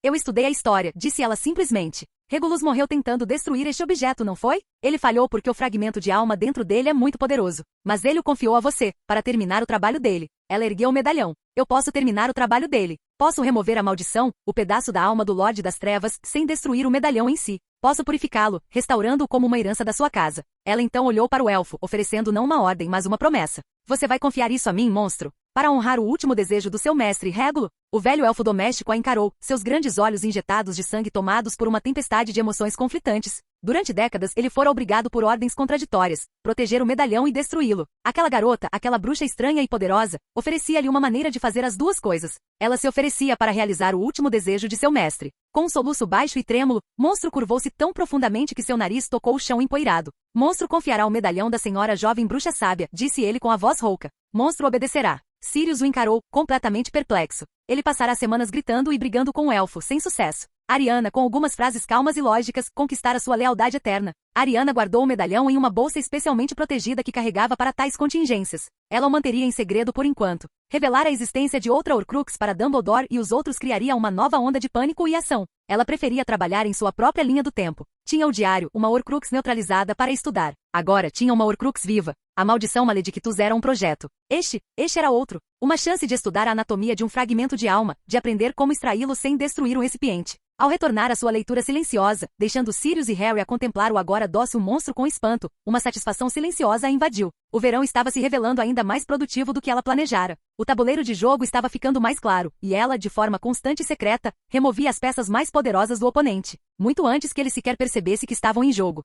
Speaker 2: Eu estudei a história, disse ela simplesmente. Regulus morreu tentando destruir este objeto, não foi? Ele falhou porque o fragmento de alma dentro dele é muito poderoso. Mas ele o confiou a você, para terminar o trabalho dele. Ela ergueu o medalhão. Eu posso terminar o trabalho dele. Posso remover a maldição, o pedaço da alma do Lorde das Trevas, sem destruir o medalhão em si. Posso purificá-lo, restaurando-o como uma herança da sua casa. Ela então olhou para o elfo, oferecendo não uma ordem, mas uma promessa. Você vai confiar isso a mim, monstro? Para honrar o último desejo do seu mestre, Régulo? O velho elfo doméstico a encarou, seus grandes olhos injetados de sangue tomados por uma tempestade de emoções conflitantes. Durante décadas ele fora obrigado por ordens contraditórias, proteger o medalhão e destruí-lo. Aquela garota, aquela bruxa estranha e poderosa, oferecia-lhe uma maneira de fazer as duas coisas. Ela se oferecia para realizar o último desejo de seu mestre. Com um soluço baixo e trêmulo, Monstro curvou-se tão profundamente que seu nariz tocou o chão empoeirado. Monstro confiará o medalhão da senhora jovem bruxa sábia, disse ele com a voz rouca. Monstro obedecerá. Sirius o encarou, completamente perplexo. Ele passará semanas gritando e brigando com o elfo, sem sucesso. Ariana, com algumas frases calmas e lógicas, conquistara sua lealdade eterna. Ariana guardou o medalhão em uma bolsa especialmente protegida que carregava para tais contingências. Ela o manteria em segredo por enquanto. Revelar a existência de outra Horcrux para Dumbledore e os outros criaria uma nova onda de pânico e ação. Ela preferia trabalhar em sua própria linha do tempo. Tinha o diário, uma Horcrux neutralizada para estudar. Agora tinha uma Horcrux viva. A maldição Maledictus era um projeto. Este era outro. Uma chance de estudar a anatomia de um fragmento de alma, de aprender como extraí-lo sem destruir o recipiente. Ao retornar à sua leitura silenciosa, deixando Sirius e Harry a contemplar o agora dócil monstro com espanto, uma satisfação silenciosa a invadiu. O verão estava se revelando ainda mais produtivo do que ela planejara. O tabuleiro de jogo estava ficando mais claro, e ela, de forma constante e secreta, removia as peças mais poderosas do oponente, muito antes que ele sequer percebesse que estavam em jogo.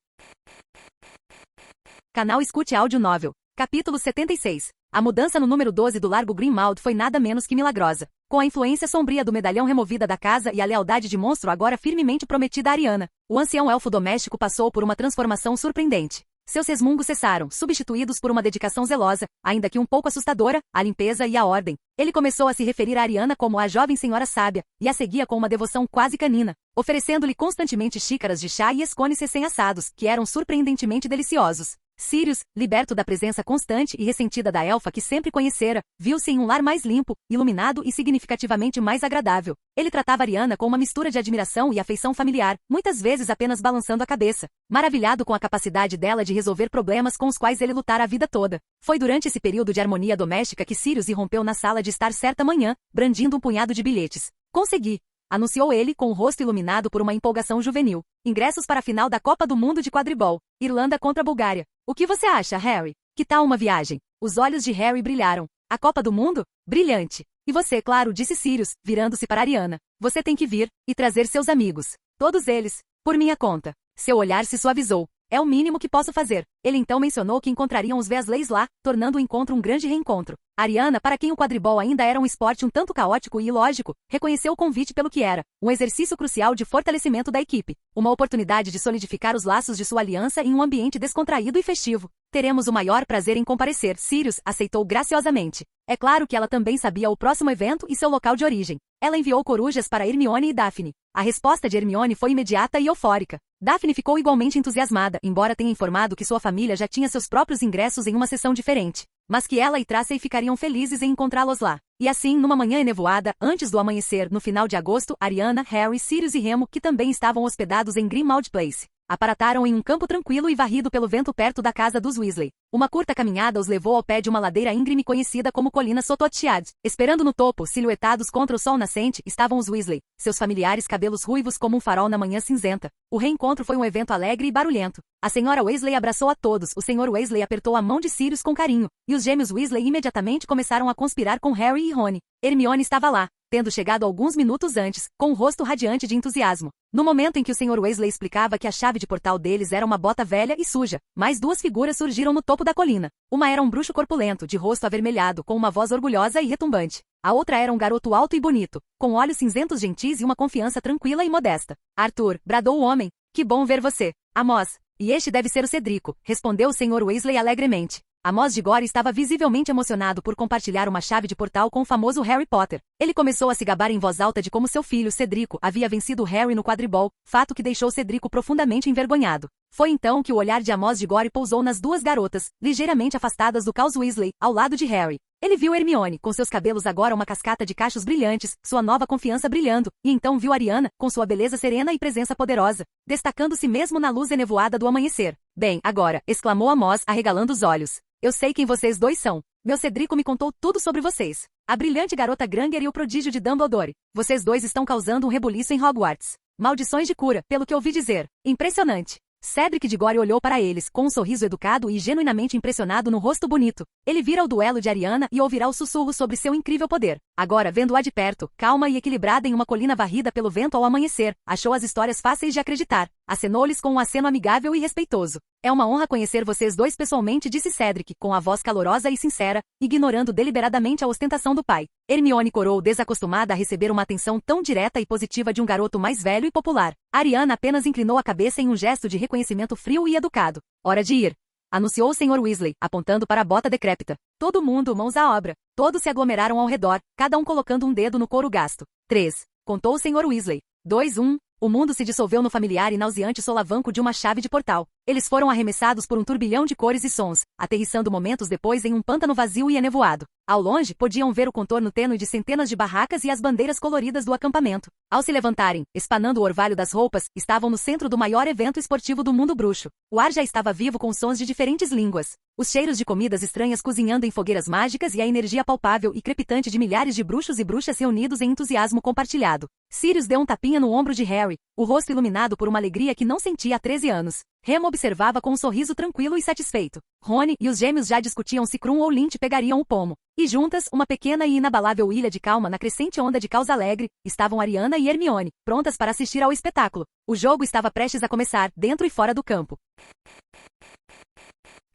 Speaker 2: Canal Escute Áudio Novel. Capítulo 76. A mudança no número 12 do Largo Grimmauld foi nada menos que milagrosa. Com a influência sombria do medalhão removida da casa e a lealdade de monstro agora firmemente prometida a Ariana, o ancião elfo doméstico passou por uma transformação surpreendente. Seus resmungos cessaram, substituídos por uma dedicação zelosa, ainda que um pouco assustadora, à limpeza e à ordem. Ele começou a se referir a Ariana como a jovem senhora sábia, e a seguia com uma devoção quase canina, oferecendo-lhe constantemente xícaras de chá e escones recém-assados, que eram surpreendentemente deliciosos. Sirius, liberto da presença constante e ressentida da elfa que sempre conhecera, viu-se em um lar mais limpo, iluminado e significativamente mais agradável. Ele tratava Ariana com uma mistura de admiração e afeição familiar, muitas vezes apenas balançando a cabeça, maravilhado com a capacidade dela de resolver problemas com os quais ele lutara a vida toda. Foi durante esse período de harmonia doméstica que Sirius irrompeu na sala de estar certa manhã, brandindo um punhado de bilhetes. Consegui! Anunciou ele com o rosto iluminado por uma empolgação juvenil. Ingressos para a final da Copa do Mundo de Quadribol. Irlanda contra a Bulgária. O que você acha, Harry? Que tal uma viagem? Os olhos de Harry brilharam. A Copa do Mundo? Brilhante. E você, claro, disse Sirius, virando-se para Ariana. Você tem que vir, e trazer seus amigos. Todos eles. Por minha conta. Seu olhar se suavizou. É o mínimo que posso fazer. Ele então mencionou que encontrariam os Weasleys lá, tornando o encontro um grande reencontro. Ariana, para quem o quadribol ainda era um esporte um tanto caótico e ilógico, reconheceu o convite pelo que era, um exercício crucial de fortalecimento da equipe, uma oportunidade de solidificar os laços de sua aliança em um ambiente descontraído e festivo. Teremos o maior prazer em comparecer, Sirius aceitou graciosamente. É claro que ela também sabia o próximo evento e seu local de origem. Ela enviou corujas para Hermione e Daphne. A resposta de Hermione foi imediata e eufórica. Daphne ficou igualmente entusiasmada, embora tenha informado que sua família já tinha seus próprios ingressos em uma sessão diferente, mas que ela e Tracy ficariam felizes em encontrá-los lá. E assim, numa manhã enevoada, antes do amanhecer, no final de agosto, Ariana, Harry, Sirius e Remo, que também estavam hospedados em Grimmauld Place, aparataram em um campo tranquilo e varrido pelo vento perto da casa dos Weasley. Uma curta caminhada os levou ao pé de uma ladeira íngreme conhecida como Colina Sototiad. Esperando no topo, silhuetados contra o sol nascente, estavam os Weasley, seus familiares cabelos ruivos como um farol na manhã cinzenta. O reencontro foi um evento alegre e barulhento. A senhora Weasley abraçou a todos, o senhor Weasley apertou a mão de Sirius com carinho, e os gêmeos Weasley imediatamente começaram a conspirar com Harry e Rony. Hermione estava lá, tendo chegado alguns minutos antes, com o rosto radiante de entusiasmo. No momento em que o senhor Weasley explicava que a chave de portal deles era uma bota velha e suja, mais duas figuras surgiram no topo da colina. Uma era um bruxo corpulento, de rosto avermelhado, com uma voz orgulhosa e retumbante. A outra era um garoto alto e bonito, com olhos cinzentos gentis e uma confiança tranquila e modesta. Arthur, bradou o homem, que bom ver você. Amos. E este deve ser o Cedrico, respondeu o senhor Weasley alegremente. Amos de Gore estava visivelmente emocionado por compartilhar uma chave de portal com o famoso Harry Potter. Ele começou a se gabar em voz alta de como seu filho, Cedrico, havia vencido Harry no quadribol, fato que deixou Cedrico profundamente envergonhado. Foi então que o olhar de Amos de Gore pousou nas duas garotas, ligeiramente afastadas do caos Weasley, ao lado de Harry. Ele viu Hermione, com seus cabelos agora uma cascata de cachos brilhantes, sua nova confiança brilhando, e então viu Ariana, com sua beleza serena e presença poderosa, destacando-se mesmo na luz enevoada do amanhecer. Bem, agora, exclamou Amos, arregalando os olhos. Eu sei quem vocês dois são. Meu Cedrico me contou tudo sobre vocês. A brilhante garota Granger e o prodígio de Dumbledore. Vocês dois estão causando um rebuliço em Hogwarts. Maldições de cura, pelo que ouvi dizer. Impressionante. Cedric Diggory olhou para eles, com um sorriso educado e genuinamente impressionado no rosto bonito. Ele vira o duelo de Ariana e ouvirá o sussurro sobre seu incrível poder. Agora, vendo-a de perto, calma e equilibrada em uma colina varrida pelo vento ao amanhecer, achou as histórias fáceis de acreditar. Acenou-lhes com um aceno amigável e respeitoso. É uma honra conhecer vocês dois pessoalmente, disse Cedric, com a voz calorosa e sincera, ignorando deliberadamente a ostentação do pai. Hermione corou, desacostumada a receber uma atenção tão direta e positiva de um garoto mais velho e popular. Ariana apenas inclinou a cabeça em um gesto de reconhecimento frio e educado. Hora de ir, anunciou o Sr. Weasley, apontando para a bota decrépita. Todo mundo, mãos à obra. Todos se aglomeraram ao redor, cada um colocando um dedo no couro gasto. 3. Contou o Sr. Weasley. 2, 1. O mundo se dissolveu no familiar e nauseante solavanco de uma chave de portal. Eles foram arremessados por um turbilhão de cores e sons, aterrissando momentos depois em um pântano vazio e enevoado. Ao longe, podiam ver o contorno tênue de centenas de barracas e as bandeiras coloridas do acampamento. Ao se levantarem, espanando o orvalho das roupas, estavam no centro do maior evento esportivo do mundo bruxo. O ar já estava vivo com sons de diferentes línguas. Os cheiros de comidas estranhas cozinhando em fogueiras mágicas e a energia palpável e crepitante de milhares de bruxos e bruxas reunidos em entusiasmo compartilhado. Sirius deu um tapinha no ombro de Harry, o rosto iluminado por uma alegria que não sentia há 13 anos. Remo observava com um sorriso tranquilo e satisfeito. Rony e os gêmeos já discutiam se Krum ou Lynch pegariam o pomo. E juntas, uma pequena e inabalável ilha de calma na crescente onda de caos alegre, estavam Ariana e Hermione, prontas para assistir ao espetáculo. O jogo estava prestes a começar, dentro e fora do campo.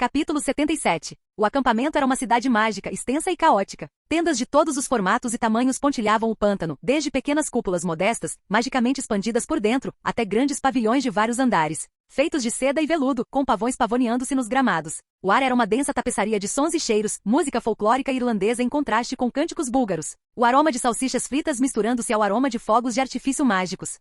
Speaker 2: Capítulo 77. O acampamento era uma cidade mágica, extensa e caótica. Tendas de todos os formatos e tamanhos pontilhavam o pântano, desde pequenas cúpulas modestas, magicamente expandidas por dentro, até grandes pavilhões de vários andares, feitos de seda e veludo, com pavões pavoneando-se nos gramados. O ar era uma densa tapeçaria de sons e cheiros, música folclórica irlandesa em contraste com cânticos búlgaros. O aroma de salsichas fritas misturando-se ao aroma de fogos de artifício mágicos.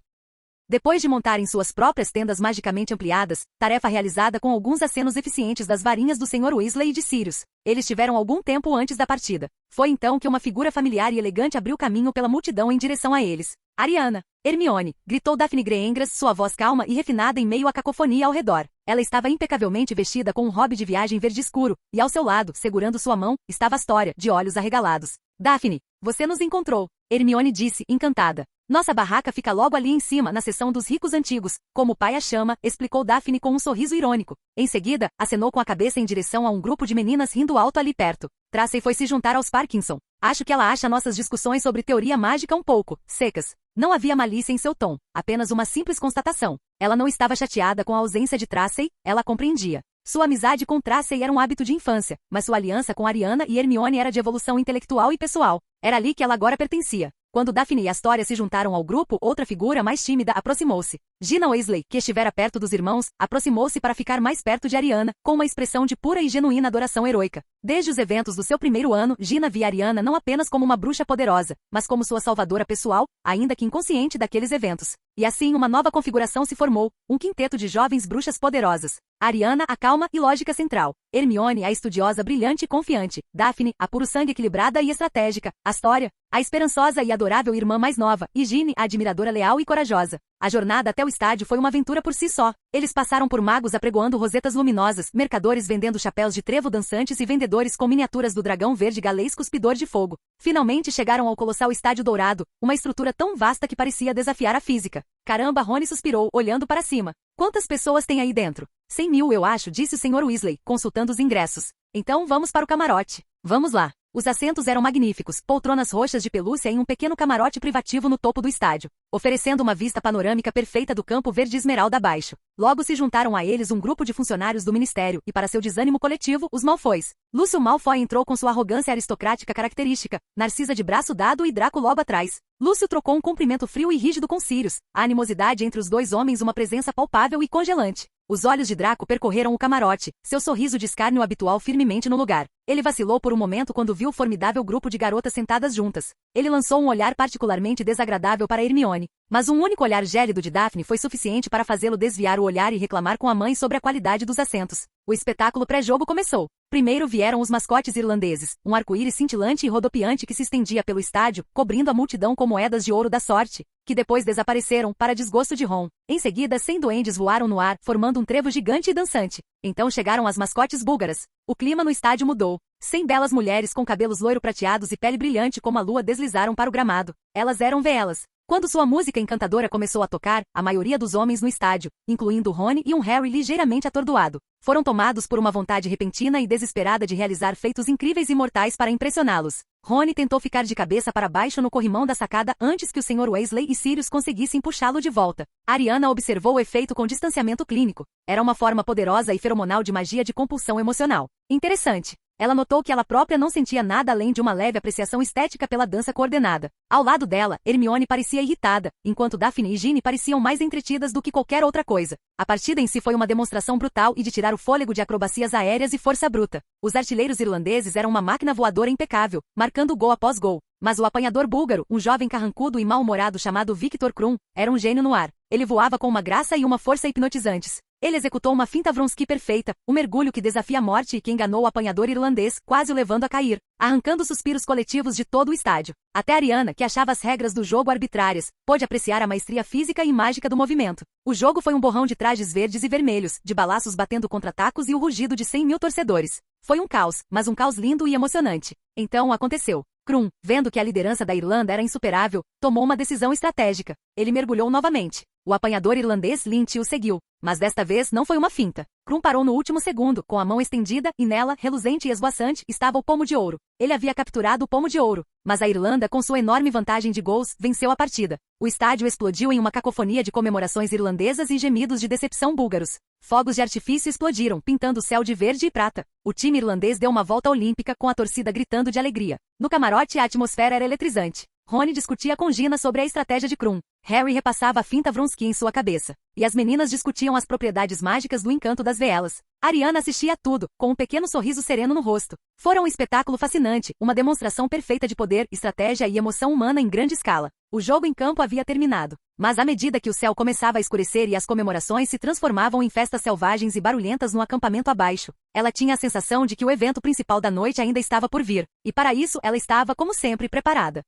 Speaker 2: Depois de montarem suas próprias tendas magicamente ampliadas, tarefa realizada com alguns acenos eficientes das varinhas do Sr. Weasley e de Sirius, eles tiveram algum tempo antes da partida. Foi então que uma figura familiar e elegante abriu caminho pela multidão em direção a eles. Ariana! Hermione! Gritou Daphne Greengrass, sua voz calma e refinada em meio à cacofonia ao redor. Ela estava impecavelmente vestida com um hobby de viagem verde escuro, e ao seu lado, segurando sua mão, estava Astoria, de olhos arregalados. Daphne! Você nos encontrou! Hermione disse, encantada. Nossa barraca fica logo ali em cima, na seção dos ricos antigos, como o pai a chama, explicou Daphne com um sorriso irônico. Em seguida, acenou com a cabeça em direção a um grupo de meninas rindo alto ali perto. Tracy foi se juntar aos Parkinson. Acho que ela acha nossas discussões sobre teoria mágica um pouco secas. Não havia malícia em seu tom, apenas uma simples constatação. Ela não estava chateada com a ausência de Tracy, ela compreendia. Sua amizade com Tracy era um hábito de infância, mas sua aliança com Ariana e Hermione era de evolução intelectual e pessoal. Era ali que ela agora pertencia. Quando Daphne e Astoria se juntaram ao grupo, outra figura mais tímida aproximou-se. Gina Weasley, que estivera perto dos irmãos, aproximou-se para ficar mais perto de Ariana, com uma expressão de pura e genuína adoração heroica. Desde os eventos do seu primeiro ano, Gina via Ariana não apenas como uma bruxa poderosa, mas como sua salvadora pessoal, ainda que inconsciente daqueles eventos. E assim uma nova configuração se formou, um quinteto de jovens bruxas poderosas. Ariana, a calma e lógica central. Hermione, a estudiosa brilhante e confiante. Daphne, a puro-sangue equilibrada e estratégica. Astoria, a esperançosa e adorável irmã mais nova. E Ginny, a admiradora leal e corajosa. A jornada até o estádio foi uma aventura por si só. Eles passaram por magos apregoando rosetas luminosas, mercadores vendendo chapéus de trevo dançantes e vendedores com miniaturas do dragão verde galês cuspidor de fogo. Finalmente chegaram ao colossal estádio dourado, uma estrutura tão vasta que parecia desafiar a física. Caramba, Rony suspirou, olhando para cima. Quantas pessoas tem aí dentro? 100.000 eu acho, disse o Sr. Weasley, consultando os ingressos. Então vamos para o camarote. Vamos lá. Os assentos eram magníficos, poltronas roxas de pelúcia em um pequeno camarote privativo no topo do estádio, oferecendo uma vista panorâmica perfeita do campo verde esmeralda abaixo. Logo se juntaram a eles um grupo de funcionários do ministério e, para seu desânimo coletivo, os Malfoys. Lúcio Malfoy entrou com sua arrogância aristocrática característica, Narcisa de braço dado e Draco logo atrás. Lúcio trocou um cumprimento frio e rígido com Sirius, a animosidade entre os dois homens uma presença palpável e congelante. Os olhos de Draco percorreram o camarote, seu sorriso de escárnio habitual firmemente no lugar. Ele vacilou por um momento quando viu o formidável grupo de garotas sentadas juntas. Ele lançou um olhar particularmente desagradável para Hermione, mas um único olhar gélido de Daphne foi suficiente para fazê-lo desviar o olhar e reclamar com a mãe sobre a qualidade dos assentos. O espetáculo pré-jogo começou. Primeiro vieram os mascotes irlandeses, um arco-íris cintilante e rodopiante que se estendia pelo estádio, cobrindo a multidão com moedas de ouro da sorte, que depois desapareceram, para desgosto de Ron. Em seguida, 100 duendes voaram no ar, formando um trevo gigante e dançante. Então chegaram as mascotes búlgaras. O clima no estádio mudou. 100 belas mulheres com cabelos loiro-prateados e pele brilhante como a lua deslizaram para o gramado. Elas eram veelas. Quando sua música encantadora começou a tocar, a maioria dos homens no estádio, incluindo Rony e um Harry ligeiramente atordoado, foram tomados por uma vontade repentina e desesperada de realizar feitos incríveis e mortais para impressioná-los. Rony tentou ficar de cabeça para baixo no corrimão da sacada antes que o Sr. Weasley e Sirius conseguissem puxá-lo de volta. Ariana observou o efeito com distanciamento clínico. Era uma forma poderosa e feromonal de magia de compulsão emocional. Interessante. Ela notou que ela própria não sentia nada além de uma leve apreciação estética pela dança coordenada. Ao lado dela, Hermione parecia irritada, enquanto Daphne e Ginny pareciam mais entretidas do que qualquer outra coisa. A partida em si foi uma demonstração brutal e de tirar o fôlego de acrobacias aéreas e força bruta. Os artilheiros irlandeses eram uma máquina voadora impecável, marcando gol após gol. Mas o apanhador búlgaro, um jovem carrancudo e mal-humorado chamado Victor Krum, era um gênio no ar. Ele voava com uma graça e uma força hipnotizantes. Ele executou uma finta Vronsky perfeita, um mergulho que desafia a morte e que enganou o apanhador irlandês, quase o levando a cair, arrancando suspiros coletivos de todo o estádio. Até Ariana, que achava as regras do jogo arbitrárias, pôde apreciar a maestria física e mágica do movimento. O jogo foi um borrão de trajes verdes e vermelhos, de balaços batendo contra tacos e o rugido de 100 mil torcedores. Foi um caos, mas um caos lindo e emocionante. Então aconteceu. Krum, vendo que a liderança da Irlanda era insuperável, tomou uma decisão estratégica. Ele mergulhou novamente. O apanhador irlandês Lynch o seguiu, mas desta vez não foi uma finta. Krum parou no último segundo, com a mão estendida, e nela, reluzente e esvoaçante, estava o pomo de ouro. Ele havia capturado o pomo de ouro, mas a Irlanda, com sua enorme vantagem de gols, venceu a partida. O estádio explodiu em uma cacofonia de comemorações irlandesas e gemidos de decepção búlgaros. Fogos de artifício explodiram, pintando o céu de verde e prata. O time irlandês deu uma volta olímpica com a torcida gritando de alegria. No camarote, a atmosfera era eletrizante. Rony discutia com Gina sobre a estratégia de Krum. Harry repassava a finta Vronsky em sua cabeça. E as meninas discutiam as propriedades mágicas do encanto das veelas. Ariana assistia a tudo, com um pequeno sorriso sereno no rosto. Fora um espetáculo fascinante, uma demonstração perfeita de poder, estratégia e emoção humana em grande escala. O jogo em campo havia terminado. Mas à medida que o céu começava a escurecer e as comemorações se transformavam em festas selvagens e barulhentas no acampamento abaixo, ela tinha a sensação de que o evento principal da noite ainda estava por vir. E para isso ela estava, como sempre, preparada.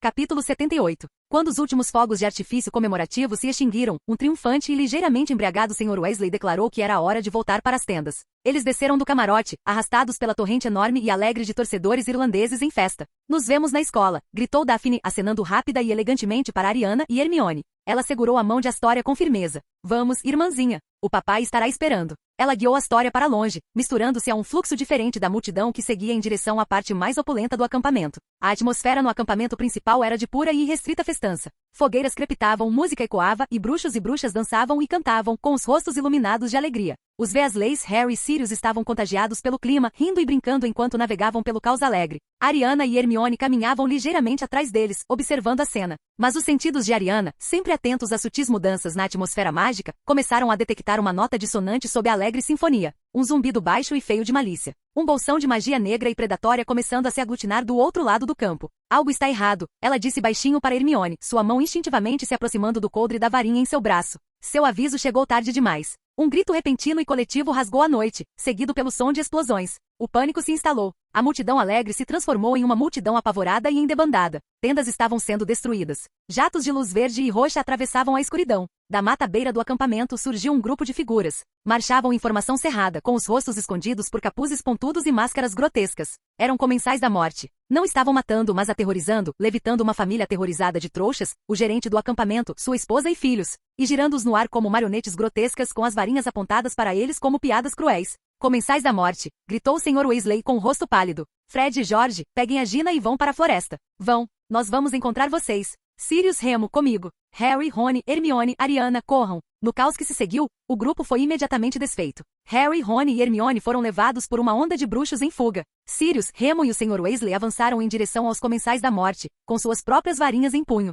Speaker 2: Capítulo 78. Quando os últimos fogos de artifício comemorativo se extinguiram, um triunfante e ligeiramente embriagado Sr. Weasley declarou que era a hora de voltar para as tendas. Eles desceram do camarote, arrastados pela torrente enorme e alegre de torcedores irlandeses em festa. Nos vemos na escola, gritou Daphne, acenando rápida e elegantemente para Ariana e Hermione. Ela segurou a mão de Astoria com firmeza. Vamos, irmãzinha. O papai estará esperando. Ela guiou Astoria para longe, misturando-se a um fluxo diferente da multidão que seguia em direção à parte mais opulenta do acampamento. A atmosfera no acampamento principal era de pura e irrestrita festança. Fogueiras crepitavam, música ecoava e bruxos e bruxas dançavam e cantavam, com os rostos iluminados de alegria. Os Weasleys, Harry e Sirius estavam contagiados pelo clima, rindo e brincando enquanto navegavam pelo caos alegre. Ariana e Hermione caminhavam ligeiramente atrás deles, observando a cena. Mas os sentidos de Ariana, sempre atentos às sutis mudanças na atmosfera mágica, começaram a detectar uma nota dissonante sob a alegre sinfonia. Um zumbido baixo e feio de malícia. Um bolsão de magia negra e predatória começando a se aglutinar do outro lado do campo. Algo está errado, ela disse baixinho para Hermione, sua mão instintivamente se aproximando do coldre da varinha em seu braço. Seu aviso chegou tarde demais. Um grito repentino e coletivo rasgou a noite, seguido pelo som de explosões. O pânico se instalou. A multidão alegre se transformou em uma multidão apavorada e endebandada. Tendas estavam sendo destruídas. Jatos de luz verde e roxa atravessavam a escuridão. Da mata à beira do acampamento surgiu um grupo de figuras. Marchavam em formação cerrada, com os rostos escondidos por capuzes pontudos e máscaras grotescas. Eram comensais da morte. Não estavam matando, mas aterrorizando, levitando uma família aterrorizada de trouxas, o gerente do acampamento, sua esposa e filhos, e girando-os no ar como marionetes grotescas com as varinhas apontadas para eles como piadas cruéis. Comensais da morte, gritou o Sr. Weasley com o rosto pálido. Fred e George, peguem a Gina e vão para a floresta. Vão, nós vamos encontrar vocês. Sirius, Remo, comigo. Harry, Rony, Hermione, Ariana, corram. No caos que se seguiu, o grupo foi imediatamente desfeito. Harry, Rony e Hermione foram levados por uma onda de bruxos em fuga. Sirius, Remo e o Sr. Weasley avançaram em direção aos comensais da morte, com suas próprias varinhas em punho.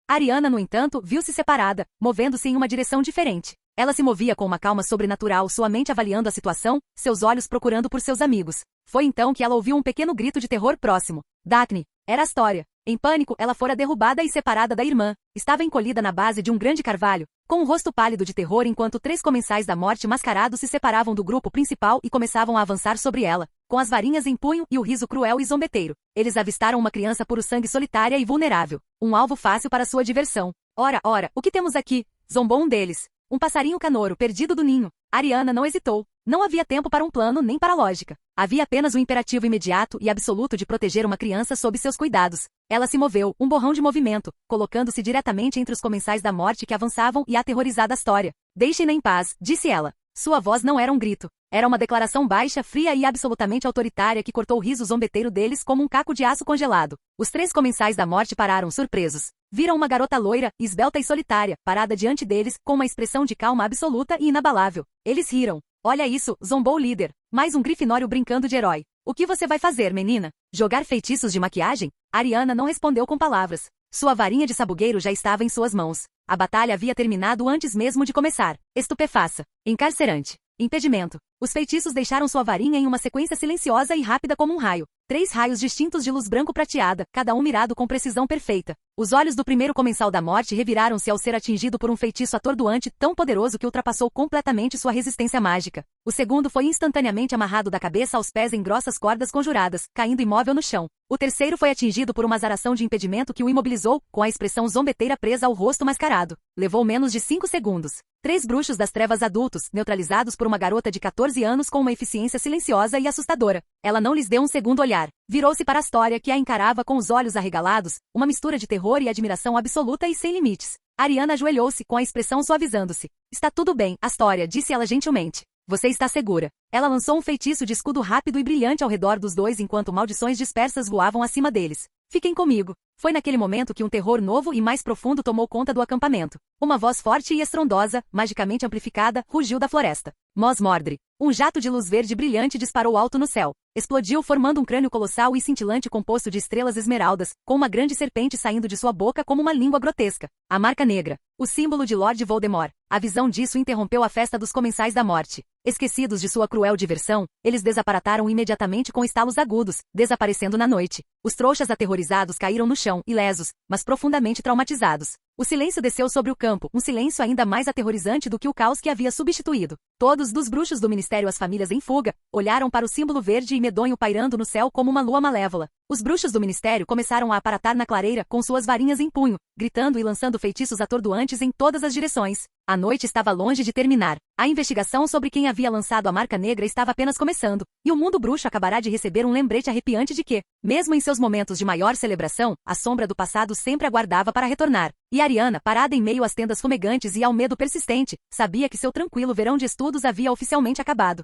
Speaker 2: Ariana, no entanto, viu-se separada, movendo-se em uma direção diferente. Ela se movia com uma calma sobrenatural, sua mente avaliando a situação, seus olhos procurando por seus amigos. Foi então que ela ouviu um pequeno grito de terror próximo. Daphne. Era Astoria. Em pânico, ela fora derrubada e separada da irmã. Estava encolhida na base de um grande carvalho, com um rosto pálido de terror enquanto 3 comensais da morte mascarados se separavam do grupo principal e começavam a avançar sobre ela, com as varinhas em punho e o riso cruel e zombeteiro. Eles avistaram uma criança puro sangue solitária e vulnerável. Um alvo fácil para sua diversão. Ora, o que temos aqui? Zombou um deles. Um passarinho canouro perdido do ninho. Ariana não hesitou. Não havia tempo para um plano nem para lógica. Havia apenas o imperativo imediato e absoluto de proteger uma criança sob seus cuidados. Ela se moveu, um borrão de movimento, colocando-se diretamente entre os comensais da morte que avançavam e a aterrorizada Astoria. Deixem-na em paz, disse ela. Sua voz não era um grito. Era uma declaração baixa, fria e absolutamente autoritária que cortou o riso zombeteiro deles como um caco de aço congelado. Os 3 comensais da morte pararam surpresos. Viram uma garota loira, esbelta e solitária, parada diante deles, com uma expressão de calma absoluta e inabalável. Eles riram. Olha isso, zombou o líder. Mais um grifinório brincando de herói. O que você vai fazer, menina? Jogar feitiços de maquiagem? Ariana não respondeu com palavras. Sua varinha de sabugueiro já estava em suas mãos. A batalha havia terminado antes mesmo de começar. Estupefaça. Encarcerante. Impedimento. Os feitiços deixaram sua varinha em uma sequência silenciosa e rápida como um raio. 3 raios distintos de luz branco-prateada, cada um mirado com precisão perfeita. Os olhos do primeiro comensal da morte reviraram-se ao ser atingido por um feitiço atordoante tão poderoso que ultrapassou completamente sua resistência mágica. O segundo foi instantaneamente amarrado da cabeça aos pés em grossas cordas conjuradas, caindo imóvel no chão. O terceiro foi atingido por uma azaração de impedimento que o imobilizou, com a expressão zombeteira presa ao rosto mascarado. Levou menos de 5 segundos. 3 bruxos das trevas adultos, neutralizados por uma garota de 14 anos com uma eficiência silenciosa e assustadora. Ela não lhes deu um segundo olhar. Virou-se para Astoria, que a encarava com os olhos arregalados, uma mistura de terror e admiração absoluta e sem limites. Ariana ajoelhou-se, com a expressão suavizando-se. Está tudo bem, Astoria, disse ela gentilmente. Você está segura. Ela lançou um feitiço de escudo rápido e brilhante ao redor dos dois enquanto maldições dispersas voavam acima deles. Fiquem comigo. Foi naquele momento que um terror novo e mais profundo tomou conta do acampamento. Uma voz forte e estrondosa, magicamente amplificada, rugiu da floresta. Mos Mordre. Um jato de luz verde brilhante disparou alto no céu. Explodiu formando um crânio colossal e cintilante composto de estrelas esmeraldas, com uma grande serpente saindo de sua boca como uma língua grotesca. A marca negra. O símbolo de Lord Voldemort. A visão disso interrompeu a festa dos comensais da morte. Esquecidos de sua cruel diversão, eles desaparataram imediatamente com estalos agudos, desaparecendo na noite. Os trouxas aterrorizados caíram no chão, ilesos, mas profundamente traumatizados. O silêncio desceu sobre o campo, um silêncio ainda mais aterrorizante do que o caos que havia substituído. Todos, dos bruxos do ministério às famílias em fuga, olharam para o símbolo verde e medonho pairando no céu como uma lua malévola. Os bruxos do ministério começaram a aparatar na clareira com suas varinhas em punho, gritando e lançando feitiços atordoantes em todas as direções. A noite estava longe de terminar. A investigação sobre quem havia lançado a marca negra estava apenas começando, e o mundo bruxo acabará de receber um lembrete arrepiante de que, mesmo em seus momentos de maior celebração, a sombra do passado sempre aguardava para retornar. E Ariana, parada em meio às tendas fumegantes e ao medo persistente, sabia que seu tranquilo verão de estudos havia oficialmente acabado.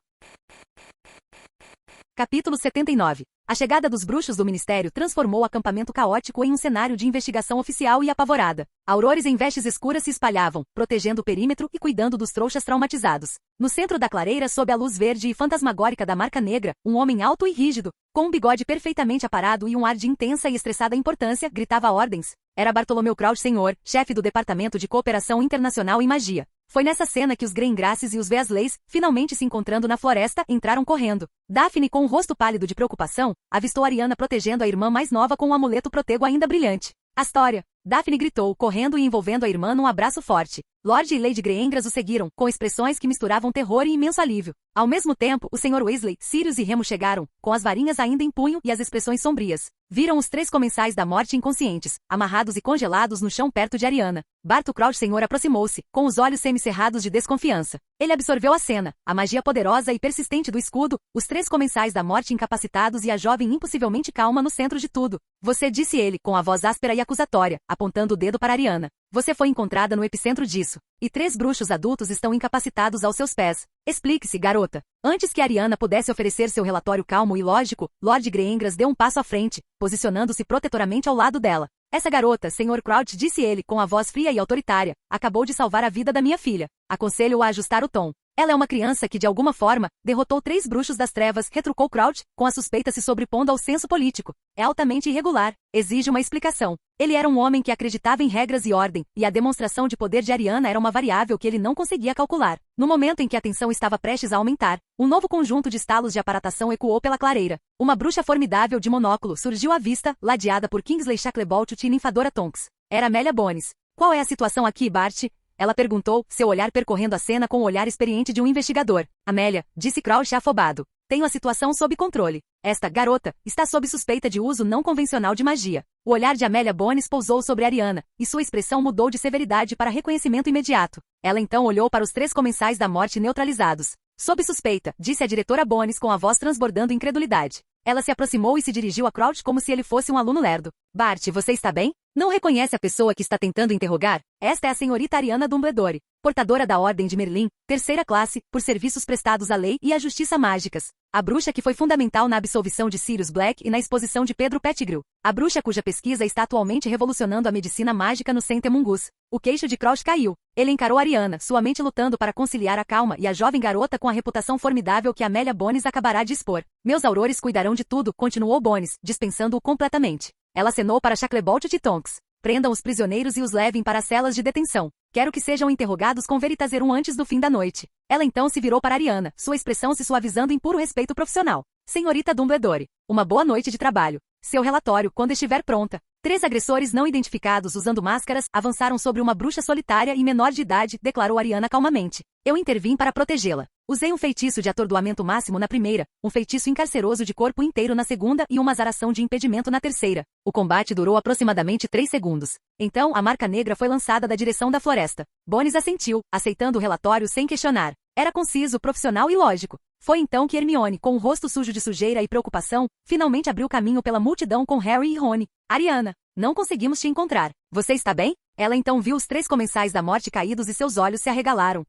Speaker 2: Capítulo 79. A chegada dos bruxos do ministério transformou o acampamento caótico em um cenário de investigação oficial e apavorada. Aurores em vestes escuras se espalhavam, protegendo o perímetro e cuidando dos trouxas traumatizados. No centro da clareira, sob a luz verde e fantasmagórica da marca negra, um homem alto e rígido, com um bigode perfeitamente aparado e um ar de intensa e estressada importância, gritava ordens. Era Bartolomeu Crouch Senhor, chefe do Departamento de Cooperação Internacional em Magia. Foi nessa cena que os Greygraces e os Weasleys, finalmente se encontrando na floresta, entraram correndo. Daphne, com um rosto pálido de preocupação, avistou Ariana protegendo a irmã mais nova com um amuleto protego ainda brilhante. Astoria! Daphne gritou, correndo e envolvendo a irmã num abraço forte. Lord e Lady Greyengras o seguiram, com expressões que misturavam terror e imenso alívio. Ao mesmo tempo, o Sr. Weasley, Sirius e Remus chegaram, com as varinhas ainda em punho e as expressões sombrias. Viram os 3 comensais da morte inconscientes, amarrados e congelados no chão perto de Ariana. Barto Crouch Senhor aproximou-se, com os olhos semicerrados de desconfiança. Ele absorveu a cena, a magia poderosa e persistente do escudo, os 3 comensais da morte incapacitados e a jovem impossivelmente calma no centro de tudo. Você, disse ele, com a voz áspera e acusatória, apontando o dedo para Ariana. Você foi encontrada no epicentro disso. E 3 bruxos adultos estão incapacitados aos seus pés. Explique-se, garota. Antes que Ariana pudesse oferecer seu relatório calmo e lógico, Lord Greyengras deu um passo à frente, posicionando-se protetoramente ao lado dela. Essa garota, Sr. Crouch, disse ele, com a voz fria e autoritária, acabou de salvar a vida da minha filha. Aconselho-o a ajustar o tom. Ela é uma criança que, de alguma forma, derrotou 3 bruxos das trevas, retrucou Crouch, com a suspeita se sobrepondo ao senso político. É altamente irregular. Exige uma explicação. Ele era um homem que acreditava em regras e ordem, e a demonstração de poder de Ariana era uma variável que ele não conseguia calcular. No momento em que a tensão estava prestes a aumentar, um novo conjunto de estalos de aparatação ecoou pela clareira. Uma bruxa formidável de monóculo surgiu à vista, ladeada por Kingsley Shacklebolt e ninfadora Tonks. Era Amelia Bones. Qual é a situação aqui, Bart? Ela perguntou, seu olhar percorrendo a cena com o olhar experiente de um investigador. Amelia, disse Crouch afobado. Tenho a situação sob controle. Esta garota está sob suspeita de uso não convencional de magia. O olhar de Amelia Bones pousou sobre Ariana, e sua expressão mudou de severidade para reconhecimento imediato. Ela então olhou para os 3 comensais da morte neutralizados. Sob suspeita, disse a diretora Bones com a voz transbordando incredulidade. Ela se aproximou e se dirigiu a Crouch como se ele fosse um aluno lerdo. Bart, você está bem? Não reconhece a pessoa que está tentando interrogar? Esta é a senhorita Ariana Dumbledore, portadora da Ordem de Merlin, 3ª classe, por serviços prestados à lei e à justiça mágicas. A bruxa que foi fundamental na absolvição de Sirius Black e na exposição de Pedro Pettigrew. A bruxa cuja pesquisa está atualmente revolucionando a medicina mágica no Centemungus. O queixo de Crouch caiu. Ele encarou Ariana, sua mente lutando para conciliar a calma e a jovem garota com a reputação formidável que Amelia Bones acabará de expor. Meus aurores cuidarão de tudo, continuou Bones, dispensando-o completamente. Ela acenou para Shacklebolt e Tonks. Prendam os prisioneiros e os levem para as celas de detenção. Quero que sejam interrogados com Veritaserum antes do fim da noite. Ela então se virou para Ariana, sua expressão se suavizando em puro respeito profissional. Senhorita Dumbledore, uma boa noite de trabalho. Seu relatório, quando estiver pronta. 3 agressores não identificados usando máscaras avançaram sobre uma bruxa solitária e menor de idade, declarou Ariana calmamente. Eu intervim para protegê-la. Usei um feitiço de atordoamento máximo na primeira, um feitiço encarceroso de corpo inteiro na segunda e uma azaração de impedimento na terceira. O combate durou aproximadamente 3 segundos. Então, a marca negra foi lançada da direção da floresta. Bones assentiu, aceitando o relatório sem questionar. Era conciso, profissional e lógico. Foi então que Hermione, com o rosto sujo de sujeira e preocupação, finalmente abriu caminho pela multidão com Harry e Rony. Ariana, não conseguimos te encontrar. Você está bem? Ela então viu os 3 comensais da morte caídos e seus olhos se arregalaram.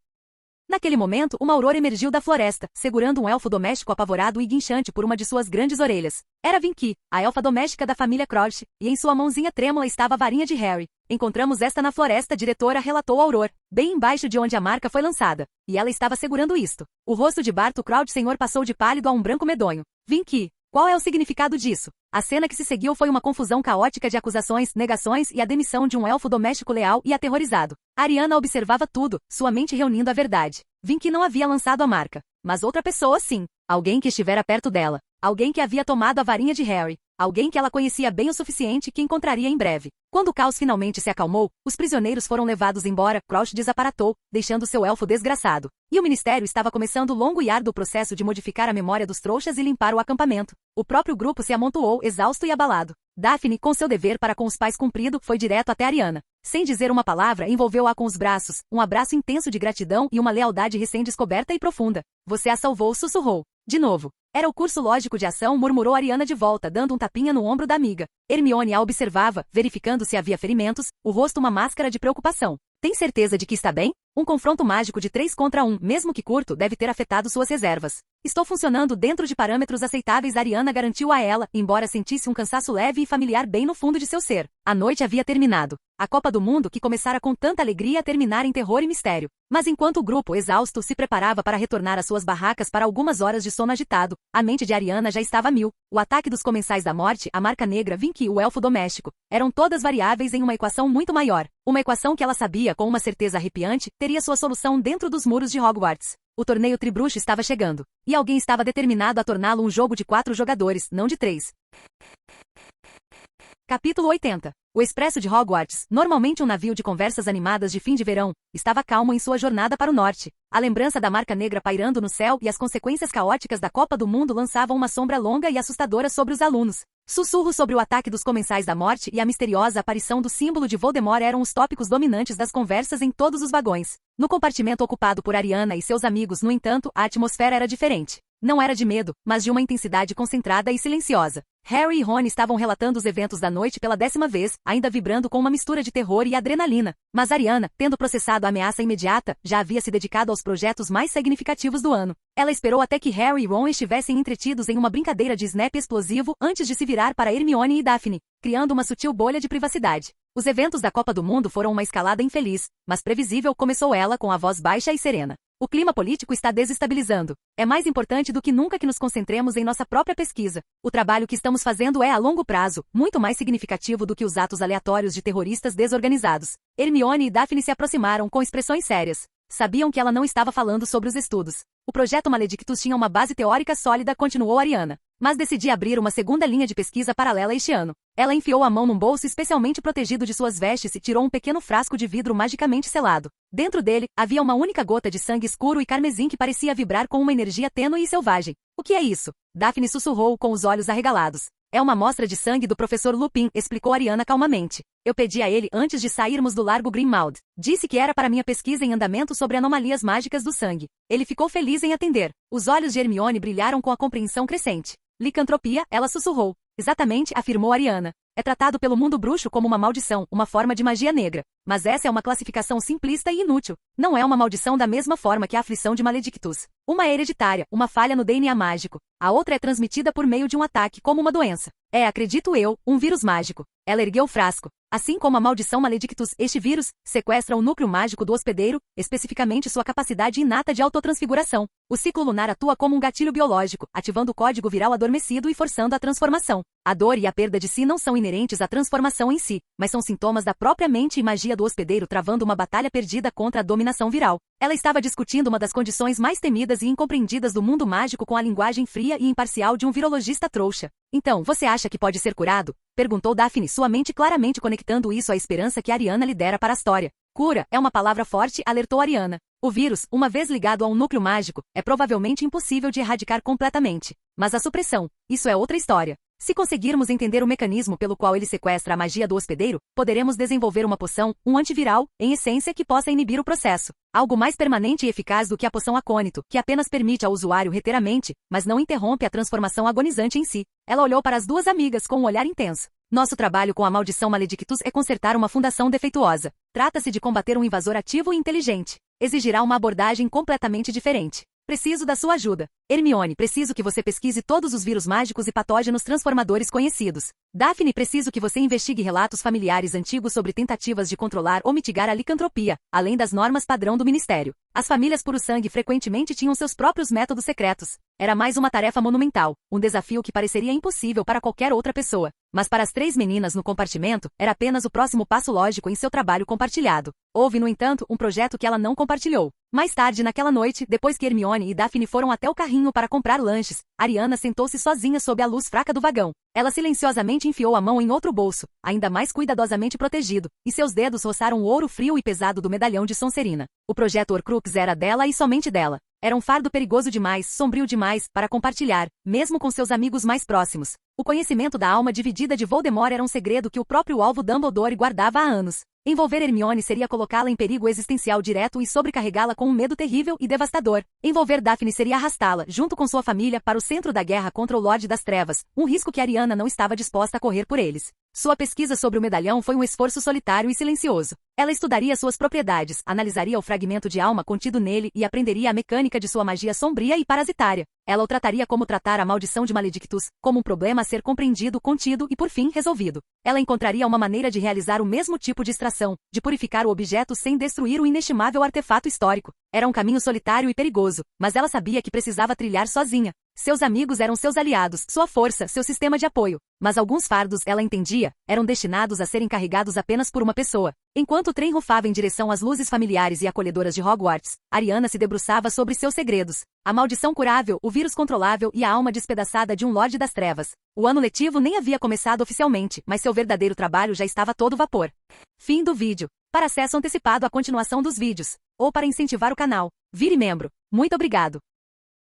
Speaker 2: Naquele momento, uma aurora emergiu da floresta, segurando um elfo doméstico apavorado e guinchante por uma de suas grandes orelhas. Era Vinky, a elfa doméstica da família Crouch, e em sua mãozinha trêmula estava a varinha de Harry. Encontramos esta na floresta, diretora, relatou Auror, bem embaixo de onde a marca foi lançada. E ela estava segurando isto. O rosto de Barto Crouch Senhor passou de pálido a um branco medonho. Vinky, qual é o significado disso? A cena que se seguiu foi uma confusão caótica de acusações, negações e a demissão de um elfo doméstico leal e aterrorizado. Ariana observava tudo, sua mente reunindo a verdade. Vinky não havia lançado a marca. Mas outra pessoa sim. Alguém que estivera perto dela. Alguém que havia tomado a varinha de Harry. Alguém que ela conhecia bem o suficiente que encontraria em breve. Quando o caos finalmente se acalmou, os prisioneiros foram levados embora, Crouch desaparatou, deixando seu elfo desgraçado. E o ministério estava começando o longo e árduo processo de modificar a memória dos trouxas e limpar o acampamento. O próprio grupo se amontoou, exausto e abalado. Daphne, com seu dever para com os pais cumprido, foi direto até Ariana. Sem dizer uma palavra, envolveu-a com os braços, um abraço intenso de gratidão e uma lealdade recém-descoberta e profunda. Você a salvou, sussurrou. De novo. Era o curso lógico de ação, murmurou Ariana de volta, dando um tapinha no ombro da amiga. Hermione a observava, verificando se havia ferimentos, o rosto uma máscara de preocupação. Tem certeza de que está bem? Um confronto mágico de 3 contra 1, mesmo que curto, deve ter afetado suas reservas. Estou funcionando dentro de parâmetros aceitáveis, Ariana garantiu a ela, embora sentisse um cansaço leve e familiar bem no fundo de seu ser. A noite havia terminado. A Copa do Mundo que começara com tanta alegria terminara em terror e mistério. Mas enquanto o grupo, exausto, se preparava para retornar às suas barracas para algumas horas de sono agitado, a mente de Ariana já estava a mil. O ataque dos comensais da morte, a marca negra, Vinky, o elfo doméstico, eram todas variáveis em uma equação muito maior. Uma equação que ela sabia com uma certeza arrepiante, teria sua solução dentro dos muros de Hogwarts. O torneio tribruxo estava chegando. E alguém estava determinado a torná-lo um jogo de 4 jogadores, não de 3. Capítulo 80. O Expresso de Hogwarts, normalmente um navio de conversas animadas de fim de verão, estava calmo em sua jornada para o norte. A lembrança da marca negra pairando no céu e as consequências caóticas da Copa do Mundo lançavam uma sombra longa e assustadora sobre os alunos. Sussurros sobre o ataque dos comensais da morte e a misteriosa aparição do símbolo de Voldemort eram os tópicos dominantes das conversas em todos os vagões. No compartimento ocupado por Ariana e seus amigos, no entanto, a atmosfera era diferente. Não era de medo, mas de uma intensidade concentrada e silenciosa. Harry e Ron estavam relatando os eventos da noite pela 10ª vez, ainda vibrando com uma mistura de terror e adrenalina. Mas Ariana, tendo processado a ameaça imediata, já havia se dedicado aos projetos mais significativos do ano. Ela esperou até que Harry e Ron estivessem entretidos em uma brincadeira de snap explosivo antes de se virar para Hermione e Daphne, criando uma sutil bolha de privacidade. Os eventos da Copa do Mundo foram uma escalada infeliz, mas previsível, começou ela com a voz baixa e serena. O clima político está desestabilizando. É mais importante do que nunca que nos concentremos em nossa própria pesquisa. O trabalho que estamos fazendo é a longo prazo, muito mais significativo do que os atos aleatórios de terroristas desorganizados. Hermione e Daphne se aproximaram com expressões sérias. Sabiam que ela não estava falando sobre os estudos. O projeto Maledictus tinha uma base teórica sólida, continuou Ariana. Mas decidi abrir uma segunda linha de pesquisa paralela este ano. Ela enfiou a mão num bolso especialmente protegido de suas vestes e tirou um pequeno frasco de vidro magicamente selado. Dentro dele, havia uma única gota de sangue escuro e carmesim que parecia vibrar com uma energia tênue e selvagem. O que é isso? Daphne sussurrou com os olhos arregalados. É uma amostra de sangue do professor Lupin, explicou Ariana calmamente. Eu pedi a ele antes de sairmos do Largo Grimmauld. Disse que era para minha pesquisa em andamento sobre anomalias mágicas do sangue. Ele ficou feliz em atender. Os olhos de Hermione brilharam com a compreensão crescente. Licantropia, ela sussurrou. Exatamente, afirmou Ariana. É tratado pelo mundo bruxo como uma maldição, uma forma de magia negra. Mas essa é uma classificação simplista e inútil. Não é uma maldição da mesma forma que a aflição de Maledictus. Uma é hereditária, uma falha no DNA mágico. A outra é transmitida por meio de um ataque, como uma doença. É, acredito eu, um vírus mágico. Ela ergueu o frasco. Assim como a maldição Maledictus, este vírus sequestra o núcleo mágico do hospedeiro, especificamente sua capacidade inata de autotransfiguração. O ciclo lunar atua como um gatilho biológico, ativando o código viral adormecido e forçando a transformação. A dor e a perda de si não são inerentes à transformação em si, mas são sintomas da própria mente e magia do hospedeiro travando uma batalha perdida contra a dominação viral. Ela estava discutindo uma das condições mais temidas e incompreendidas do mundo mágico com a linguagem fria e imparcial de um virologista trouxa. Então, você acha que pode ser curado? Perguntou Daphne, sua mente claramente conectando isso à esperança que Ariana lhe dera para a história. Cura é uma palavra forte, alertou Ariana. O vírus, uma vez ligado a um núcleo mágico, é provavelmente impossível de erradicar completamente. Mas a supressão, isso é outra história. Se conseguirmos entender o mecanismo pelo qual ele sequestra a magia do hospedeiro, poderemos desenvolver uma poção, um antiviral, em essência que possa inibir o processo. Algo mais permanente e eficaz do que a poção acônito, que apenas permite ao usuário reter a mente, mas não interrompe a transformação agonizante em si. Ela olhou para as duas amigas com um olhar intenso. Nosso trabalho com a maldição Maledictus é consertar uma fundação defeituosa. Trata-se de combater um invasor ativo e inteligente. Exigirá uma abordagem completamente diferente. Preciso da sua ajuda. Hermione, preciso que você pesquise todos os vírus mágicos e patógenos transformadores conhecidos. Daphne, preciso que você investigue relatos familiares antigos sobre tentativas de controlar ou mitigar a licantropia, além das normas padrão do Ministério. As famílias puro-sangue frequentemente tinham seus próprios métodos secretos. Era mais uma tarefa monumental, um desafio que pareceria impossível para qualquer outra pessoa. Mas para as 3 meninas no compartimento, era apenas o próximo passo lógico em seu trabalho compartilhado. Houve, no entanto, um projeto que ela não compartilhou. Mais tarde naquela noite, depois que Hermione e Daphne foram até o carrinho para comprar lanches, Ariana sentou-se sozinha sob a luz fraca do vagão. Ela silenciosamente enfiou a mão em outro bolso, ainda mais cuidadosamente protegido, e seus dedos roçaram o ouro frio e pesado do medalhão de Sonserina. O projeto Horcrux era dela e somente dela. Era um fardo perigoso demais, sombrio demais, para compartilhar, mesmo com seus amigos mais próximos. O conhecimento da alma dividida de Voldemort era um segredo que o próprio alvo Dumbledore guardava há anos. Envolver Hermione seria colocá-la em perigo existencial direto e sobrecarregá-la com um medo terrível e devastador. Envolver Daphne seria arrastá-la, junto com sua família, para o centro da guerra contra o Lorde das Trevas, um risco que Ariana não estava disposta a correr por eles. Sua pesquisa sobre o medalhão foi um esforço solitário e silencioso. Ela estudaria suas propriedades, analisaria o fragmento de alma contido nele e aprenderia a mecânica de sua magia sombria e parasitária. Ela o trataria como tratar a maldição de Maledictus, como um problema a ser compreendido, contido e, por fim, resolvido. Ela encontraria uma maneira de realizar o mesmo tipo de extração, de purificar o objeto sem destruir o inestimável artefato histórico. Era um caminho solitário e perigoso, mas ela sabia que precisava trilhar sozinha. Seus amigos eram seus aliados, sua força, seu sistema de apoio. Mas alguns fardos, ela entendia, eram destinados a serem carregados apenas por uma pessoa. Enquanto o trem rufava em direção às luzes familiares e acolhedoras de Hogwarts, Ariana se debruçava sobre seus segredos. A maldição curável, o vírus controlável e a alma despedaçada de um Lorde das Trevas. O ano letivo nem havia começado oficialmente, mas seu verdadeiro trabalho já estava a todo vapor. Fim do vídeo. Para acesso antecipado à continuação dos vídeos, ou para incentivar o canal, vire membro. Muito obrigado.